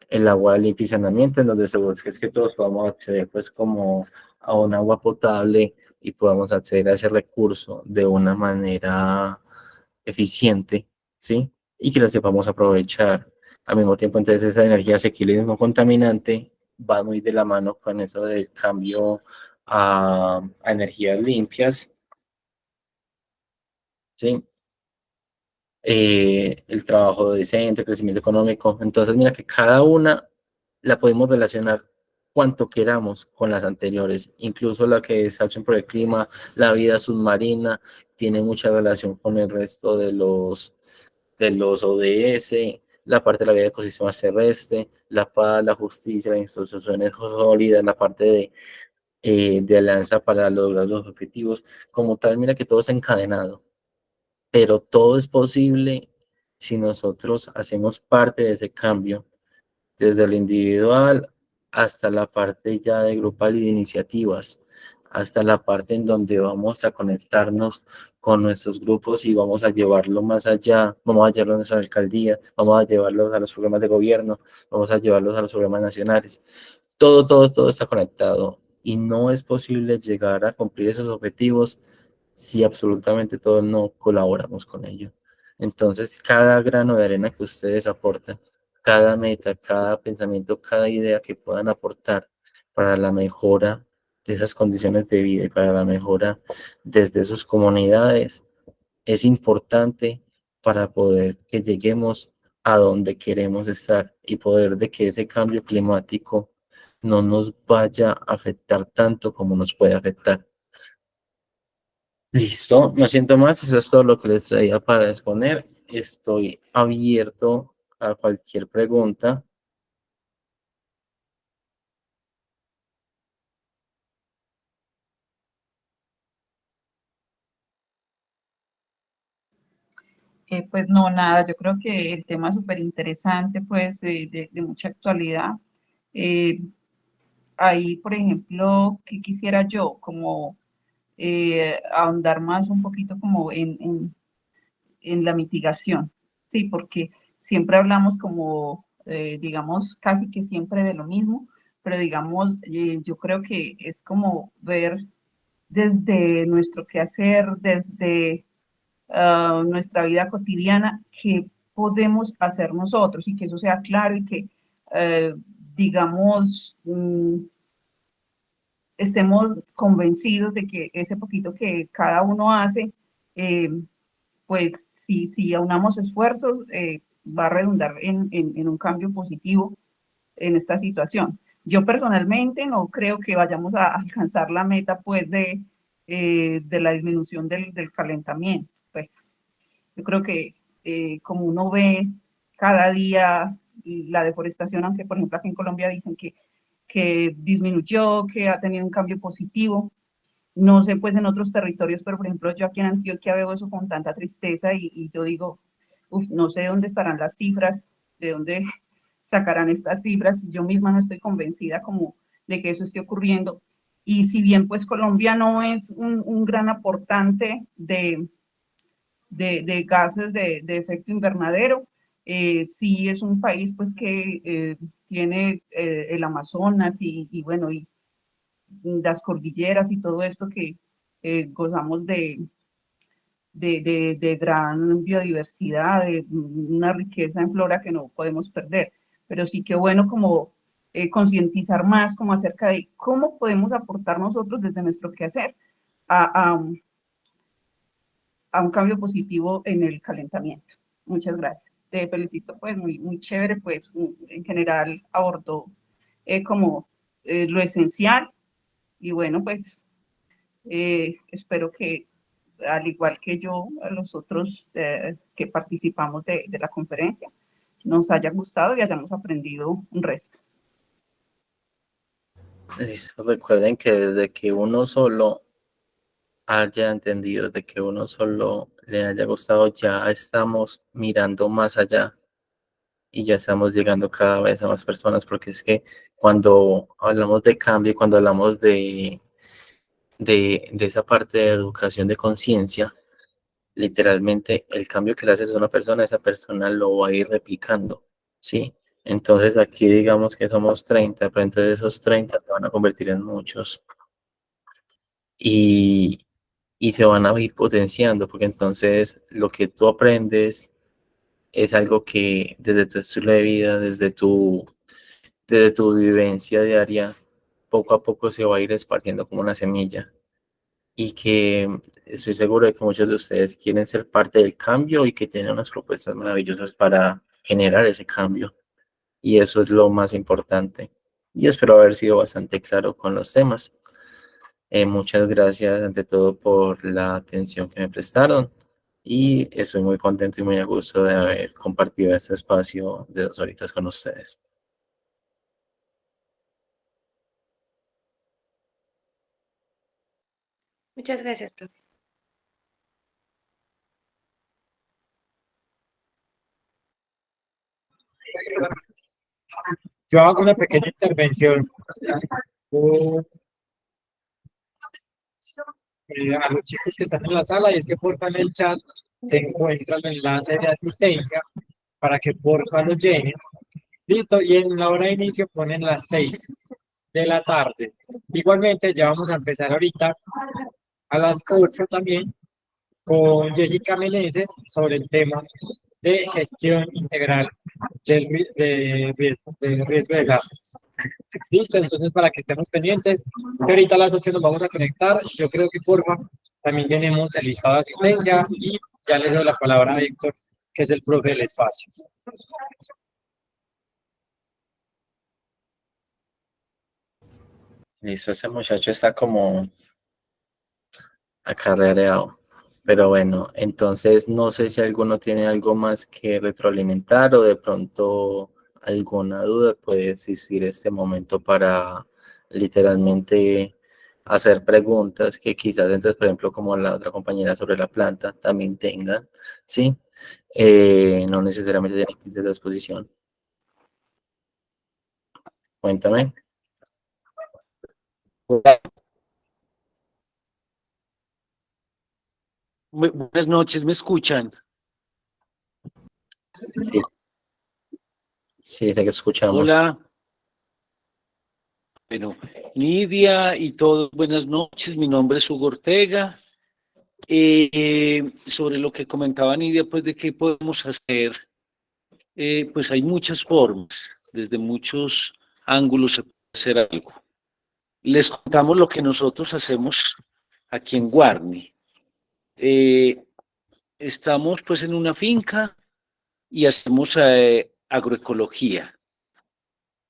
[SPEAKER 2] El agua limpia y saneamiento, en donde se busca es que todos podamos acceder pues como a un agua potable y podamos acceder a ese recurso de una manera eficiente, ¿sí? Y que la sepamos aprovechar. Al mismo tiempo, entonces, esa energía asequible y no contaminante va muy de la mano con eso del cambio a energías limpias, ¿sí? El trabajo decente, el crecimiento económico. Entonces, mira que cada una la podemos relacionar cuanto queramos con las anteriores, incluso la que es acción por el clima, la vida submarina, tiene mucha relación con el resto de los ODS, la parte de la vida de ecosistemas terrestres, la paz, la justicia, las instituciones sólidas, la parte de alianza para lograr los objetivos. Como tal, mira que todo es encadenado, pero todo es posible si nosotros hacemos parte de ese cambio, desde lo individual hasta la parte ya de grupal y de iniciativas, hasta la parte en donde vamos a conectarnos con nuestros grupos y vamos a llevarlo más allá, vamos a llevarlo a nuestra alcaldía, vamos a llevarlos a los programas de gobierno, vamos a llevarlos a los programas nacionales. Todo está conectado y no es posible llegar a cumplir esos objetivos si absolutamente todos no colaboramos con ello. Entonces, cada grano de arena que ustedes aportan, cada meta, cada pensamiento, cada idea que puedan aportar para la mejora de esas condiciones de vida y para la mejora desde sus comunidades, es importante para poder que lleguemos a donde queremos estar y poder de que ese cambio climático no nos vaya a afectar tanto como nos puede afectar. Listo, no siento más, eso es todo lo que les traía para exponer. Estoy abierto a cualquier pregunta.
[SPEAKER 7] Pues no, nada, yo creo que el tema es súper interesante, pues de mucha actualidad. Ahí, por ejemplo, ¿qué quisiera yo? Como ahondar más un poquito como en la mitigación, ¿sí? Porque siempre hablamos como, digamos, casi que siempre de lo mismo, pero digamos, yo creo que es como ver desde nuestro quehacer, desde nuestra vida cotidiana, qué podemos hacer nosotros y que eso sea claro y que, digamos, estemos convencidos de que ese poquito que cada uno hace, pues si aunamos esfuerzos, va a redundar en un cambio positivo en esta situación. Yo personalmente no creo que vayamos a alcanzar la meta pues de la disminución del calentamiento. Pues yo creo que como uno ve cada día la deforestación, aunque por ejemplo aquí en Colombia dicen que disminuyó, que ha tenido un cambio positivo, no sé, pues en otros territorios, pero por ejemplo yo aquí en Antioquia veo eso con tanta tristeza y yo digo, no sé dónde estarán las cifras, de dónde sacarán estas cifras, y yo misma no estoy convencida como de que eso esté ocurriendo. Y si bien pues Colombia no es un gran aportante de gases de efecto invernadero, sí es un país pues que tiene el Amazonas y bueno, y las cordilleras y todo esto que gozamos de gran biodiversidad, de una riqueza en flora que no podemos perder. Pero sí que bueno como concientizar más como acerca de cómo podemos aportar nosotros desde nuestro quehacer a, a, a un cambio positivo en el calentamiento. Muchas gracias. Te felicito, pues muy chévere, pues en general abordó como lo esencial y bueno, pues espero que al igual que yo, a los otros que participamos de la conferencia, nos haya gustado y hayamos aprendido un resto.
[SPEAKER 2] Listo, recuerden que desde que uno solo haya entendido, de que uno solo le haya gustado, ya estamos mirando más allá y ya estamos llegando cada vez a más personas, porque es que cuando hablamos de cambio, cuando hablamos de esa parte de educación de conciencia, literalmente el cambio que le haces a una persona, esa persona lo va a ir replicando, ¿sí? Entonces aquí digamos que somos 30, pero entonces esos 30 se van a convertir en muchos y, y se van a ir potenciando, porque entonces lo que tú aprendes es algo que desde tu estilo de vida, desde tu vivencia diaria, poco a poco se va a ir esparciendo como una semilla. Y que estoy seguro de que muchos de ustedes quieren ser parte del cambio y que tienen unas propuestas maravillosas para generar ese cambio. Y eso es lo más importante. Y espero haber sido bastante claro con los temas. Muchas gracias ante todo por la atención que me prestaron y estoy muy contento y muy a gusto de haber compartido este espacio de 2 horitas con ustedes.
[SPEAKER 6] Muchas gracias, profe.
[SPEAKER 1] Yo hago una pequeña intervención. Uh, a los chicos que están en la sala, y es que porfa en el chat se encuentra el enlace de asistencia para que porfa lo llenen. Listo, y en la hora de inicio ponen las 6 de la tarde. Igualmente, ya vamos a empezar ahorita a las 8 también con Jessica Meneses sobre el tema de gestión integral de riesgo de gases. Listo, entonces para que estemos pendientes, que ahorita a las 8 nos vamos a conectar. Yo creo que porfa, también tenemos el listado de asistencia y ya les doy la palabra a Héctor, que es el profe del espacio.
[SPEAKER 2] Listo, ese muchacho está como acarreado. Pero bueno, entonces no sé si alguno tiene algo más que retroalimentar o de pronto alguna duda, puede existir este momento para literalmente hacer preguntas que quizás entonces, por ejemplo, como la otra compañera sobre la planta, también tengan, ¿sí? No necesariamente tienen que ir de la exposición. Cuéntame.
[SPEAKER 9] Buenas noches, ¿me escuchan?
[SPEAKER 2] Sí, sí, sé que escuchamos.
[SPEAKER 9] Hola. Bueno, Nidia y todos, buenas noches. Mi nombre es Hugo Ortega. Sobre lo que comentaba Nidia, pues de qué podemos hacer, pues hay muchas formas, desde muchos ángulos se puede hacer algo. Les contamos lo que nosotros hacemos aquí en Guarni. Estamos pues en una finca y hacemos agroecología.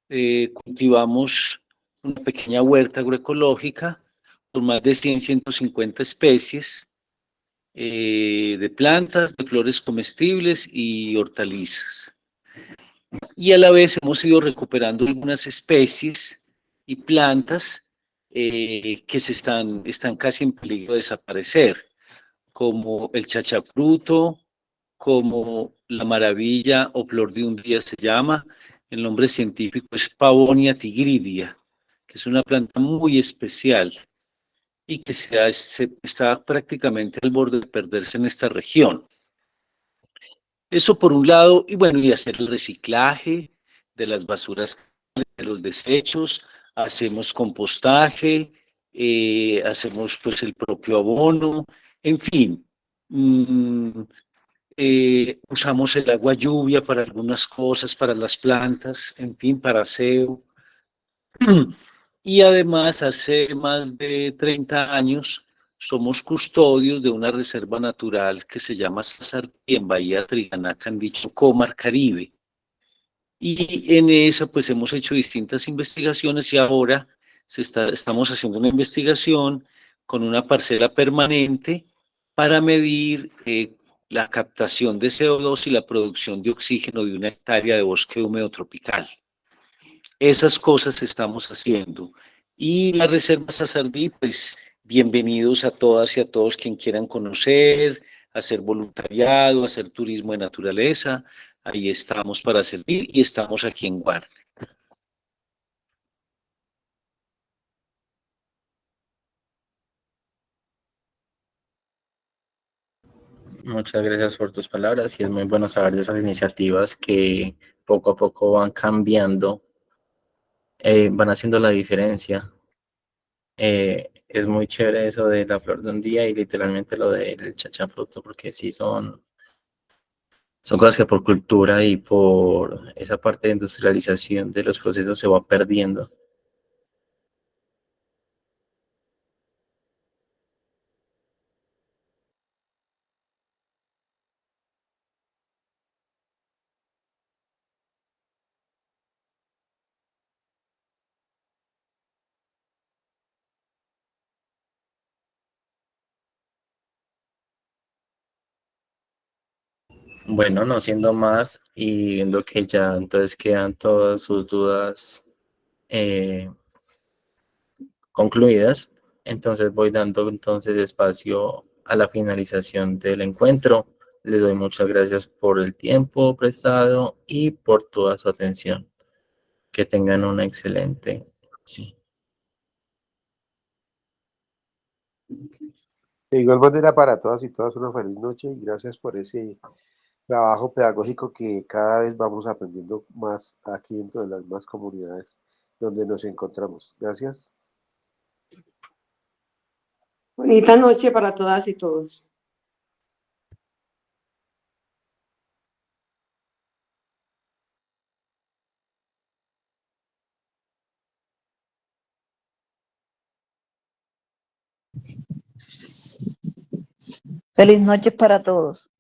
[SPEAKER 9] Cultivamos una pequeña huerta agroecológica con más de 150 especies de plantas, de flores comestibles y hortalizas. Y a la vez hemos ido recuperando algunas especies y plantas que están casi en peligro de desaparecer, como el chachafruto, como la maravilla o flor de un día se llama, el nombre científico es Pavonia tigridia, que es una planta muy especial y que está prácticamente al borde de perderse en esta región. Eso por un lado, y bueno, y hacer el reciclaje de las basuras, de los desechos, hacemos compostaje, hacemos pues el propio abono, en fin. Usamos el agua lluvia para algunas cosas, para las plantas, en fin, para aseo. Y además, hace más de 30 años, somos custodios de una reserva natural que se llama Sazartí, en Bahía Triganaca, en dicho Comar Caribe. Y en esa, pues, hemos hecho distintas investigaciones y ahora estamos haciendo una investigación con una parcela permanente para medir la captación de CO2 y la producción de oxígeno de una hectárea de bosque húmedo tropical. Esas cosas estamos haciendo. Y la Reserva Sazardí, pues bienvenidos a todas y a todos quien quieran conocer, hacer voluntariado, hacer turismo de naturaleza. Ahí estamos para servir y estamos aquí en Guarne.
[SPEAKER 2] Muchas gracias por tus palabras y es muy bueno saber de esas iniciativas que poco a poco van cambiando, van haciendo la diferencia. Es muy chévere eso de la flor de un día y literalmente lo del chachafruto, porque sí son cosas que por cultura y por esa parte de industrialización de los procesos se va perdiendo. Bueno, no siendo más y viendo que ya entonces quedan todas sus dudas eh, concluidas, entonces voy dando entonces espacio a la finalización del encuentro. Les doy muchas gracias por el tiempo prestado y por toda su atención. Que tengan una excelente noche.
[SPEAKER 10] De igual manera para todas y todas una feliz noche y gracias por ese trabajo pedagógico que cada vez vamos aprendiendo más aquí dentro de las más comunidades donde nos encontramos. Gracias.
[SPEAKER 3] Bonita noche para todas y todos.
[SPEAKER 11] Feliz noche para todos.